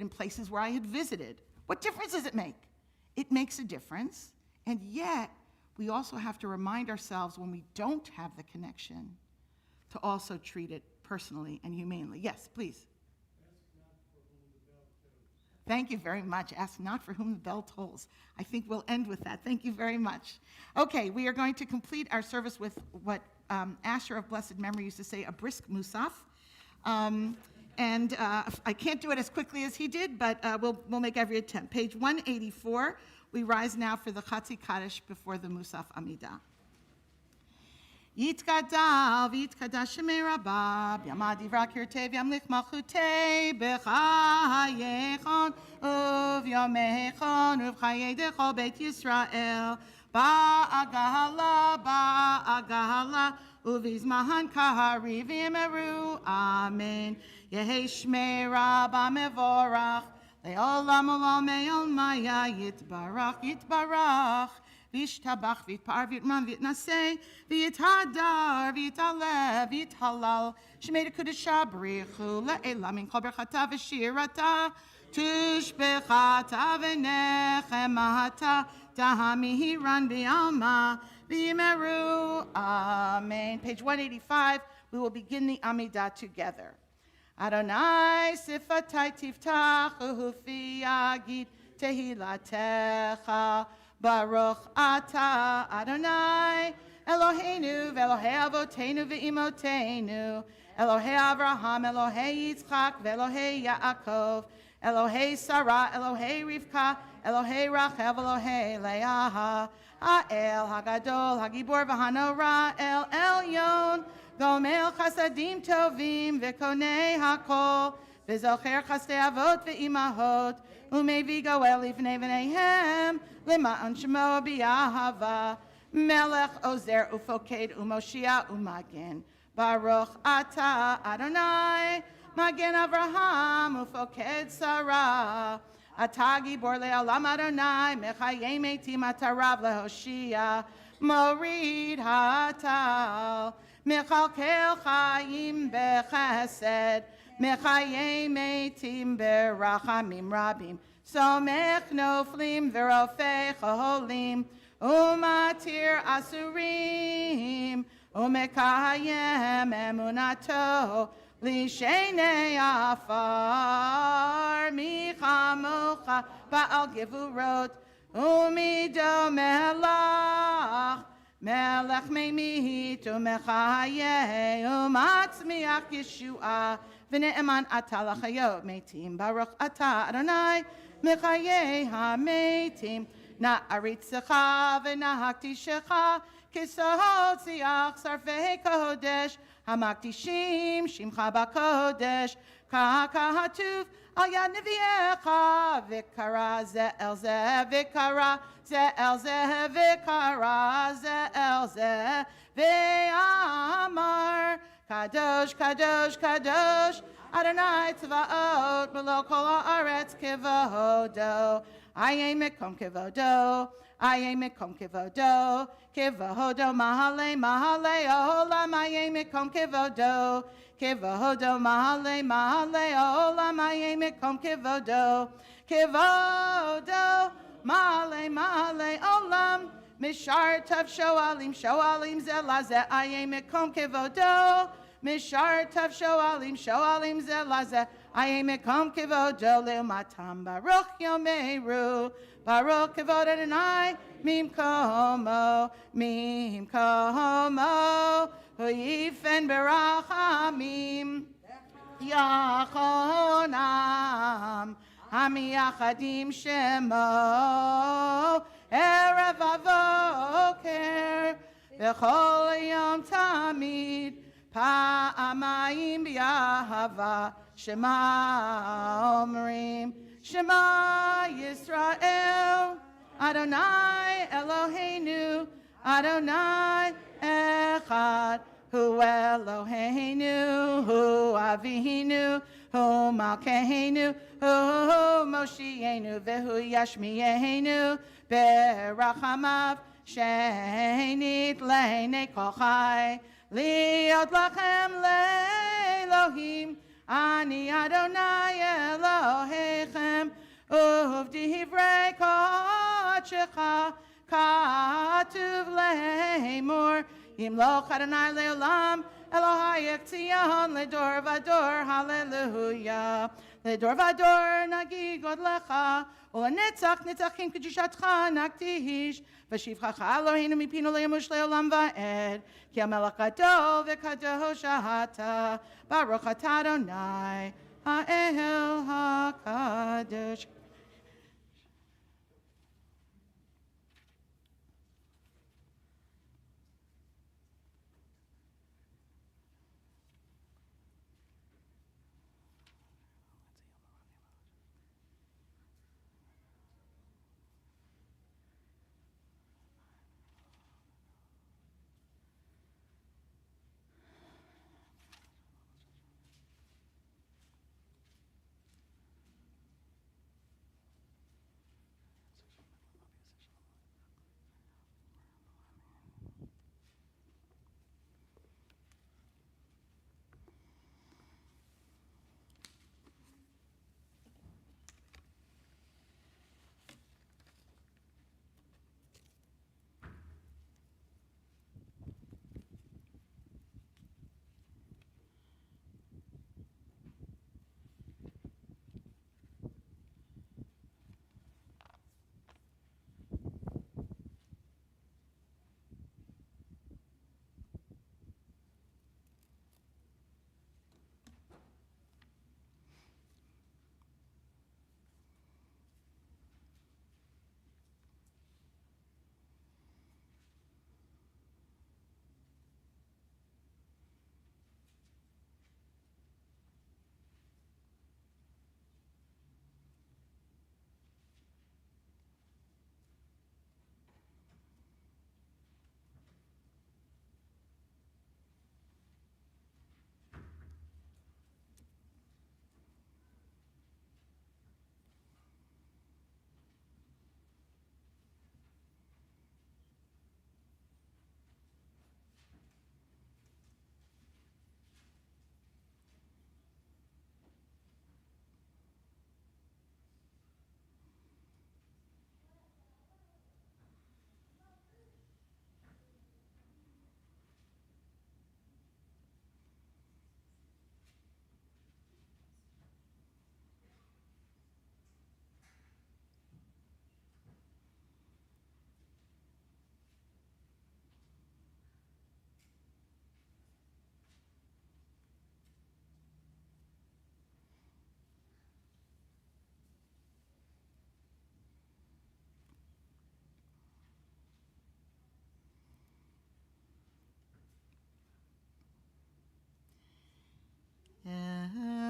in places where I had visited? What difference does it make? It makes a difference. And yet, we also have to remind ourselves when we don't have the connection to also treat it personally and humanely. Yes, please. Thank you very much. Ask not for whom the bell tolls. I think we'll end with that. Thank you very much. Okay, we are going to complete our service with what Asher of blessed memory used to say, a brisk musaf. I can't do it as quickly as he did, but we'll make every attempt. Page 184, we rise now for the Chatzi Kaddish before the Musaf Amidah. Yitkadal v'yitkadash shemei rabba b'yamad yivrak yirtei v'yamlich malchutei b'chayechon u'v'yomechon u'v'chayei dechol beit Yisrael ba'agahala u'v'izmahan kahari v'yimeru amen Yehei shmei rabba mevorach le'olam olamei olmaya yitbarach Vishtabach, Vitpar, Vitman, Vitnase, Vithadar, Vitale, Vithalal, Shemeda Kudisha, Brichu, Le'elam, in Koberchata, Vishirata, Tushbechata, Venechemata, Tahamihiran, Bialma, Vimeru, Amen. Page 185, we will begin the Amidah together. Adonai, Sifatai Tiftach, Uhufi Yagid, Tehilatecha, Baruch Ata Adonai Eloheinu ve'Elohei Avoteinu ve'Imotenu Elohei Avraham Elohei Yitzchak ve'Elohei Yaakov Elohei Sarah Elohei Rivka Elohei Rachel Elohei Leah Ha'el Hagadol Hagibor v'Hanora El Elyon Gomel Chasadim Tovim ve'Konei Hakol ve'Zocher Chasdei Avot ve'Imahot Umevi Goel Livnei V'neihem Lema'an Shemo B'Yahava Melech Ozer Ufoked Umoshia Umagen Baruch Ata Adonai Magen Avraham Ufoked Sarah Atagi Bor Le'olam Adonai Mechayei Meitim Atarav Lehoshia Morid Hatal Mechalkel Chaim Bechesed Mechayei Meitim Berachamim Rabim Somech Noflim Verofei Cholim Umatir Asurim Umekayem Emunato Lishenei Afar Michamocha Baal Gevurot Umido Melach Melech Meimit Umechayei Umatzmiach Yeshua V'ne'eman ata l'chayot meitim Baruch ata Adonai mechayei ha'meitim na'aritzecha v'na'haktishecha kisahot ziach sarfei kodesh hamakdishim shimcha b'kodesh ka'hatuv al yad neviecha v'kara ze'el zeh v'kara ze'el zeh v'kara ze'el zeh ve'amar Kadosh, Kadosh, Kadosh, Adonai Tzvaot, below kol haaretz kivodo. Aye mekom kivodo, aye mekom kivodo, kivodo mahale mahale olam. Aye mekom kivodo, kivodo mahale mahale olam. Aye mekom kivodo, kivodo mahale mahale olam. Mishar tav shoalim shoalim zelazeh. Aye mekom kivodo. Mishar tav shoalim shoalim zelazeh. Aye mekom kivodo le'umatam baruch yomeru. Baruch kivod Adonai mimkomo huyifen berachamim yachonam hamiyachadim shemo erev avoker v'chol yom tamid pa'amayim b'yahava shema omrim Shema Yisrael, Adonai Eloheinu, Adonai Echad, Hu Eloheinu, Hu Avinu, Hu Malkeinu, Hu Moshienu, Vehu Yashmienu, Berachamav, Shenit Leine Kochai, Liot Lachem Le'Elohim, Ani Adonai Elohechem, Uvdivrei Kodshecha, Katuv Le'emor, Yimloch Adonai Le'olam, Elohayek Tzion, Ledor Vador, Hallelujah. Ledor Vador, Nagigod Lecha, Ulenetzach, Netzachim Kedushatcha, Naktish, Vashivchacha Eloheinu Mipinu Le'emush Le'olam Va'ed, Ki HaMelech Gadol V'Kadosh Ata, Baruch Atah Adonai, Ha'el HaKadosh.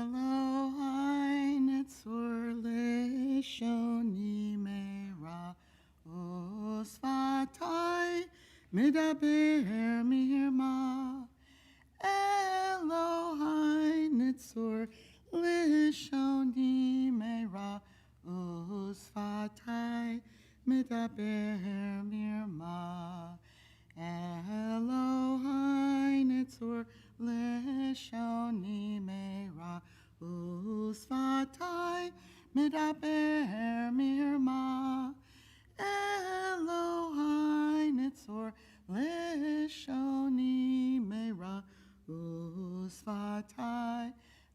Elohai netzor leishoni mera usvatai medaber mirma. Elohai netzor ושפתי מדבר מרמה. אלוהי נצור לשוני מרע, ושפתי מדבר מרמה. אלוהי נצור לשוני מרע, ושפתי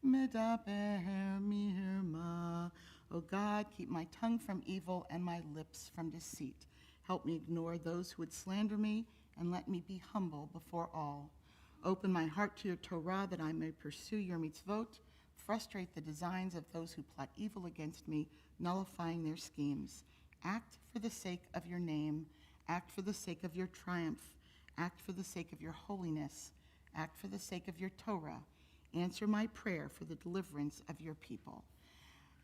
מדבר מרמה. O God, keep my tongue from evil and my lips from deceit. Help me ignore those who would slander me, and let me be humble before all. Open my heart to your Torah that I may pursue your mitzvot. Frustrate the designs of those who plot evil against me, nullifying their schemes. Act for the sake of your name. Act for the sake of your triumph. Act for the sake of your holiness. Act for the sake of your Torah. Answer my prayer for the deliverance of your people.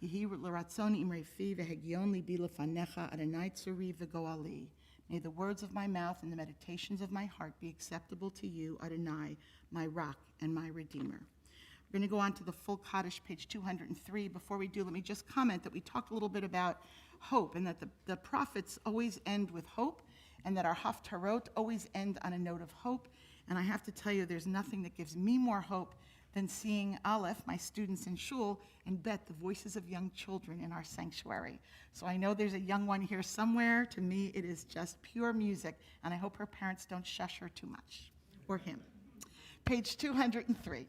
Yehi l'ratzon imrei fi v'hegion libi lefanecha Adonai tzuri v'goali. May the words of my mouth and the meditations of my heart be acceptable to you, Adonai, my rock and my redeemer. We're going to go on to the full Kaddish, page 203. Before we do, let me just comment that we talked a little bit about hope, and that the prophets always end with hope, and that our Haftarot always end on a note of hope. And I have to tell you, there's nothing that gives me more hope than seeing Aleph, my students in shul, and Beth, the voices of young children in our sanctuary. So I know there's a young one here somewhere. To me, it is just pure music, and I hope her parents don't shush her too much, or him. Page 203.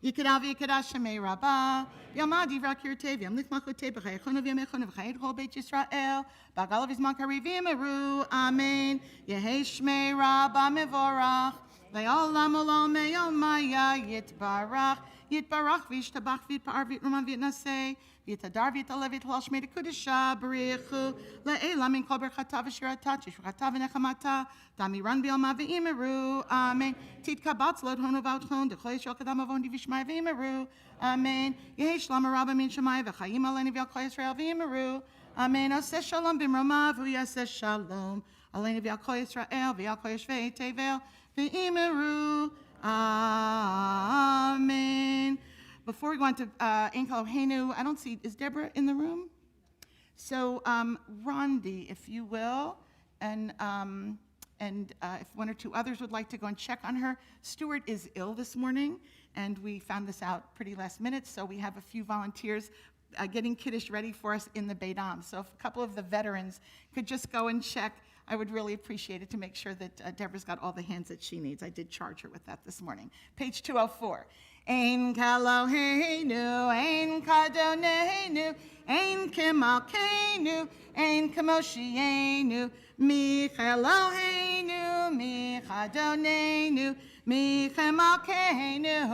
Yikadav Yikadash Shemei Rabbah, Yamad Yivra Kirtev, Yamlich Machote, B'chayechonu v'yamechonu v'chayet Chol Beit Yisrael, B'agalav Yizman Karivim Eru, Amen. Yehei Shmei Rabbah Mevorach, Le'olam Olam Me'omaya Yitbarach, Yitbarach V'yishtabach V'yitpa'ar V'yitruman V'yitnaseh, V'yitadar V'yitaleh V'yitalal Shmei Dekudesha B'richu, Le'elam Min Kol Berchata V'shirata Tishvachata V'nechamata, Damiran B'yalma V'imeru, Amen. Titkabatz Lod Honu V'auchon, D'chol Yishol Kadam Avon D'vishmai V'imeru, Amen. Yehi Shlama Rabba Min Shemai V'chayim Aleni V'yal Kol Yisrael V'imeru, Amen. Oseh Shalom B'mrama V'yaseh Shalom, Aleni V'yal Kol Yisrael V'yal Kol Yishvei Tevel V'imeru, Amen. Before we go on to Ein Eloheinu, I don't see, is Deborah in the room? So, Rondi, if you will, and if one or two others would like to go and check on her. Stuart is ill this morning, and we found this out pretty last minute, so we have a few volunteers getting Kiddush ready for us in the Beit Am. So if a couple of the veterans could just go and check, I would really appreciate it to make sure that Deborah's got all the hands that she needs. I did charge her with that this morning. Page 204. Ein Kaloheinu, Ein Kadoneinu, Ein Kemalkeinu, Ein Kamoshienu, Micheloheinu, Michadoneinu, Michemalkeinu,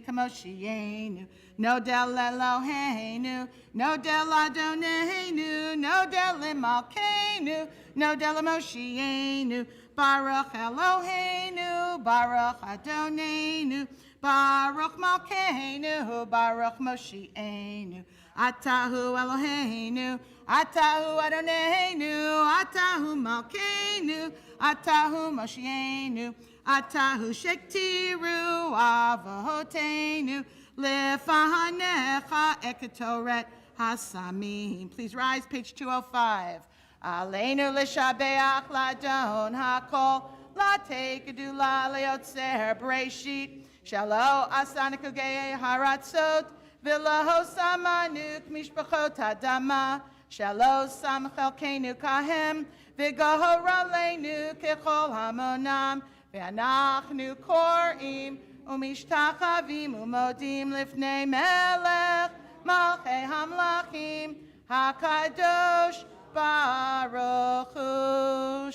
Mikamoshienu, Nodel Eloheinu, Nodel Adoneinu, Nodel Imalkeinu, Nodel Moshienu, Baruch Eloheinu, Baruch Adoneinu, Baruch Malkeinu, Baruch Moshienu, Atahu Eloheinu, Atahu Adoneinu, Atahu Malkeinu, Atahu Moshienu, Atahu Shektiru Avoteinu, Lefahanecha Eketoret Hasamim. Please rise, page 205. Aleinu Lishabeach Ladon Hakol, La Tekedu La Leotzer Breshit, Shalo Asanikugei Haratzot, Vilaho Samanuk Mishpachot Adama, Shalo Samchelkenu Kahem, Vigaho Raleinu Kechol Hamonam, Ve'anachnu Korim, Umishtachavim Umodim Lifnei Melech, Malchei Hamlachim, HaKadosh Baruch Hu.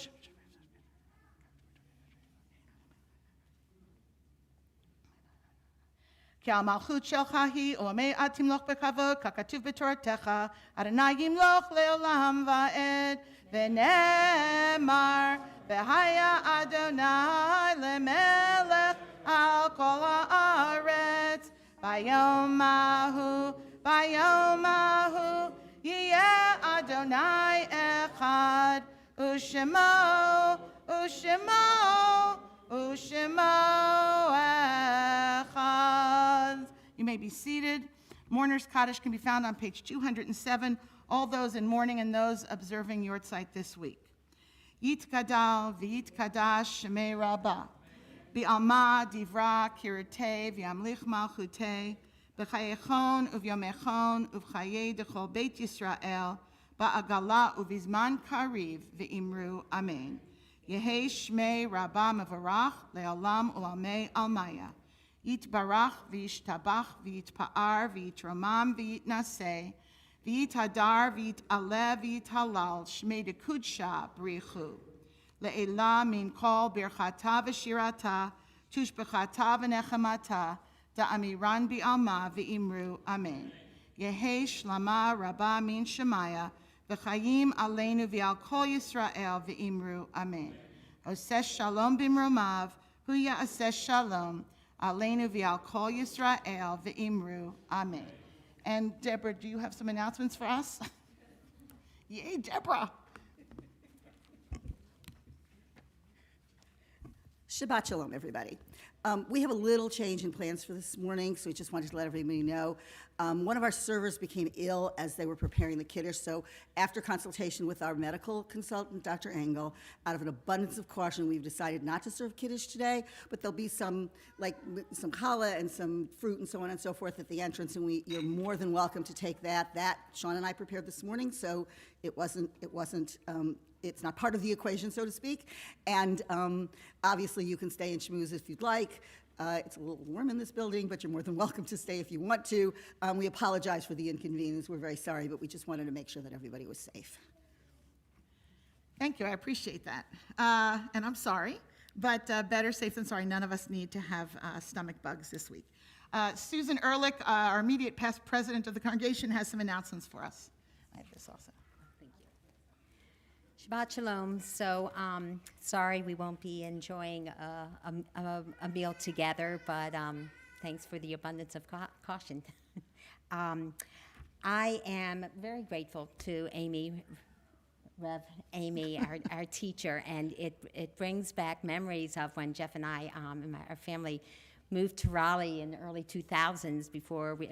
כי המלכות שלך היא ומעט תמלוך בכבוד, ככתוב בתורתך, אדוני ימלוך לעולם ועד, ונאמר, והיה אדוני למלך על כל הארץ, ביום ההוא יהיה אדוני אחד, ושמו echad. You may be seated. Mourner's Kaddish can be found on page 207. all those in mourning and those observing Yortzeit this week. Yitgadal v'yitkadash shemei Rabbah, bi'alma divra kirtei v'yamlich malchutei, b'chayechon uvyomechon uv'chayei dechol beit Yisrael, ba'agala uvizman kariv v'imru amen. Yehei shmei Rabbah mevarach le'olam u'amei almaya. Yitbarach v'yishtabach v'yitpa'ar v'yitromam v'yitnaseh v'yithadar v'yitaleh v'yithalal shmei dekudsha brichu. Le'ela min kol birchata v'shirata tushbechata v'nechamata da'amiran bi'alma v'imru amen. Yehei shlama Rabbah min shemaya v'chayim aleinu v'al kol Yisrael v'imru amen. Oseh shalom bimromav hu ya'aseh shalom aleinu v'al kol Yisrael v'imru amen. And Deborah, do you have some announcements for us? Yay, Deborah. Shabbat Shalom, everybody. We have a little change in plans for this morning, so we just wanted to let everybody know. One of our servers became ill as they were preparing the Kiddush, so after consultation with our medical consultant, Dr. Engel, out of an abundance of caution, we've decided not to serve Kiddush today, but there'll be some challah and some fruit and so on and so forth at the entrance, and you're more than welcome to take that. That Sean and I prepared this morning, so it's not part of the equation, so to speak. And obviously, you can stay and schmooze if you'd like. It's a little warm in this building, but you're more than welcome to stay if you want to. We apologize for the inconvenience. We're very sorry, but we just wanted to make sure that everybody was safe. Thank you. I appreciate that. And I'm sorry, but better safe than sorry. None of us need to have stomach bugs this week. Susan Ehrlich, our immediate past president of the congregation, has some announcements for us. I have this also. Shabbat Shalom. So, sorry we won't be enjoying a meal together, but thanks for the abundance of caution. I am very grateful to Amy, Rev. Amy, our teacher, and it brings back memories of when Jeff and I and our family moved to Raleigh in the early 2000s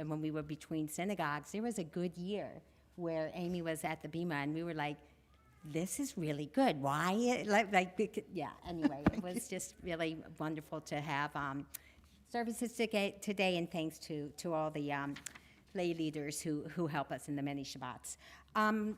when we were between synagogues. There was a good year where Amy was at the Bima, and we were like, this is really good. Why? Anyway, it was just really wonderful to have services today, and thanks to all the lay leaders who help us in the many Shabbats.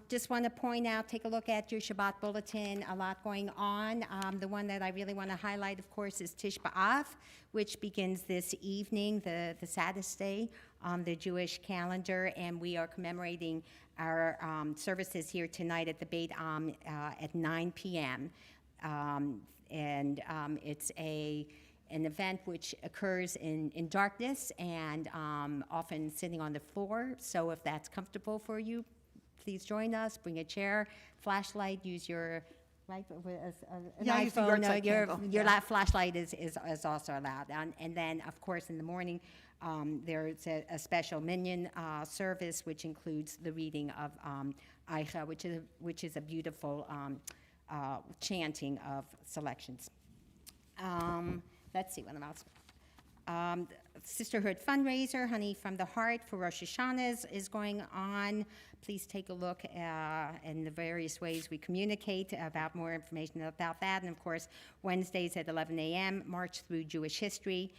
Just want to point out, take a look at your Shabbat bulletin, a lot going on. The one that I really want to highlight, of course, is Tish B'Av, which begins this evening, the saddest day on the Jewish calendar, and we are commemorating our services here tonight at the Beit Am at 9 p.m. It's an event which occurs in darkness and often sitting on the floor. So if that's comfortable for you, please join us. Bring a chair, flashlight. Use your iPhone. Your flashlight is also allowed. And then, of course, in the morning, there's a special minyan service, which includes the reading of Eicha, which is a beautiful chanting of selections. Let's see what else. Sisterhood fundraiser, Honey from the Heart for Rosh Hashanah is going on. Please take a look in the various ways we communicate about more information about that. And of course, Wednesdays at 11 a.m., March Through Jewish History.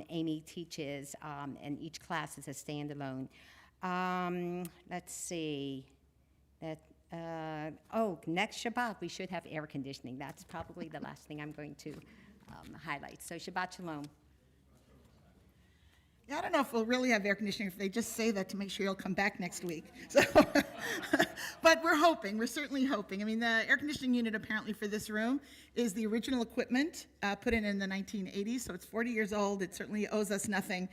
Amy teaches, and each class is a standalone. Let's see. Next Shabbat, we should have air conditioning. That's probably the last thing I'm going to highlight. So Shabbat Shalom. Yeah, I don't know if we'll really have air conditioning if they just say that to make sure you'll come back next week. So, but we're hoping, we're certainly hoping. I mean, the air conditioning unit apparently for this room is the original equipment put in the 1980s, so it's 40 years old. It certainly owes us nothing.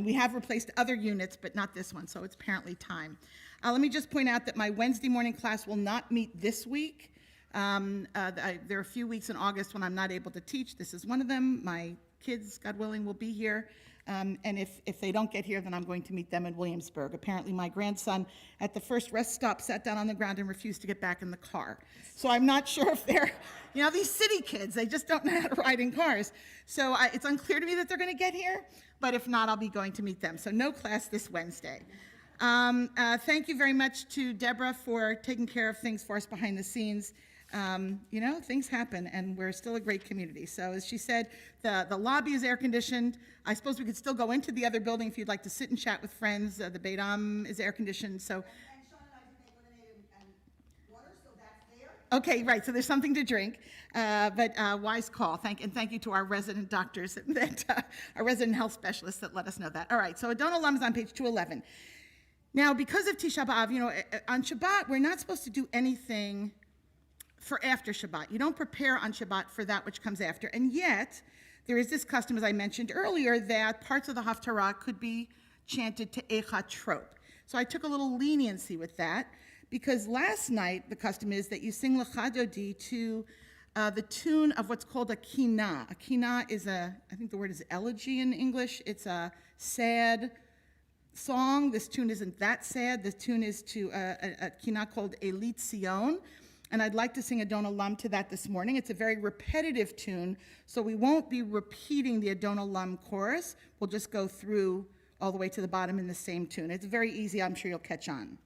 We have replaced other units, but not this one, so it's apparently time. Let me just point out that my Wednesday morning class will not meet this week. There are a few weeks in August when I'm not able to teach. This is one of them. My kids, God willing, will be here. And if they don't get here, then I'm going to meet them in Williamsburg. Apparently, my grandson, at the first rest stop, sat down on the ground and refused to get back in the car. So I'm not sure if they're, these city kids, they just don't know how to ride in cars. So it's unclear to me that they're going to get here, but if not, I'll be going to meet them. So no class this Wednesday. Thank you very much to Deborah for taking care of things for us behind the scenes. Things happen, and we're still a great community. So as she said, the lobby is air-conditioned. I suppose we could still go into the other building if you'd like to sit and chat with friends. The Beit Am is air-conditioned, so... And Sean and I did make lemonade and water, so that's there. Okay, right, so there's something to drink, but wise call. Thank you to our resident doctors, our resident health specialists that let us know that. All right, so Adon Olam is on page 211. Now, because of Tisha B'Av, on Shabbat, we're not supposed to do anything for after Shabbat. You don't prepare on Shabbat for that which comes after. And yet, there is this custom, as I mentioned earlier, that parts of the Haftarah could be chanted to Echa Trop. So I took a little leniency with that, because last night, the custom is that you sing Lecha Dodi to the tune of what's called a kinah. A kinah is I think the word is elegy in English. It's a sad song. This tune isn't that sad. This tune is to a kinah called Elit Sion. And I'd like to sing Adon Olam to that this morning. It's a very repetitive tune, so we won't be repeating the Adon Olam chorus. We'll just go through all the way to the bottom in the same tune. It's very easy. I'm sure you'll catch on.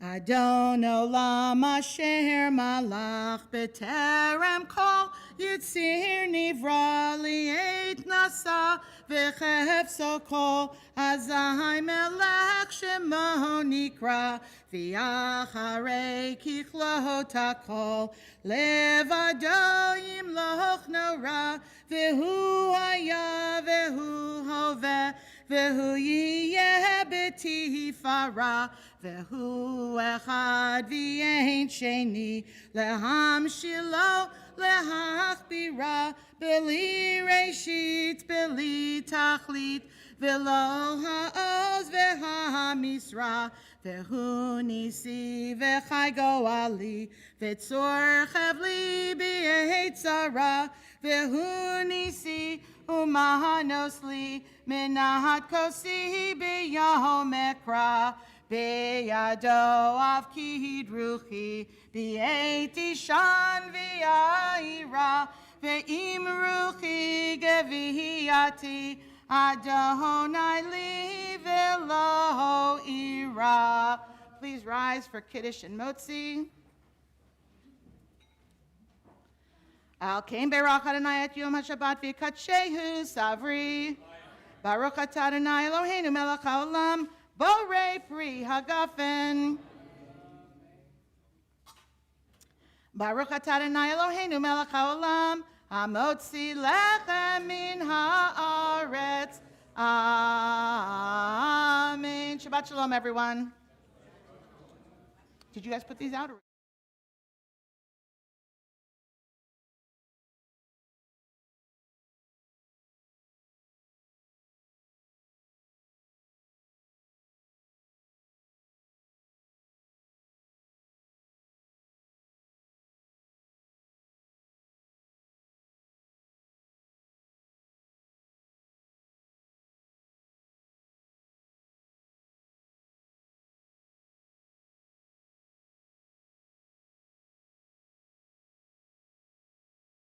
Adon Olam asher malach b'terem kol yitzir nivra li'et nasa v'chefso kol azai melech shemo nikra v'acharei kichlot hakol levado yimloch nora v'hu haya v'hu hoveh v'hu yiyeh b'tifara v'hu echad v'yein sheni lehamshilo lehachbira b'li reshit b'li tachlit v'lo ha'oz v'ha'misra v'hu nisi v'chai goali v'tzor chavli b'yetzara v'hu nisi umahanos li minahat kosi b'yahom ekra b'yado av kihid ruchi b'yeti shan v'yaira ve'im ruchi gevihiyati Adonai li v'lo ira. Please rise for Kiddush and Motzi. Al Kain Berach Adonai et Yom HaShabbat v'kadshehu savri. Baruch atah Adonai Eloheinu melech haolam borei pri hagafen. Baruch atah Adonai Eloheinu melech haolam hamotzi lechem min haaretz. Amen. Shabbat Shalom, everyone. Did you guys put these out?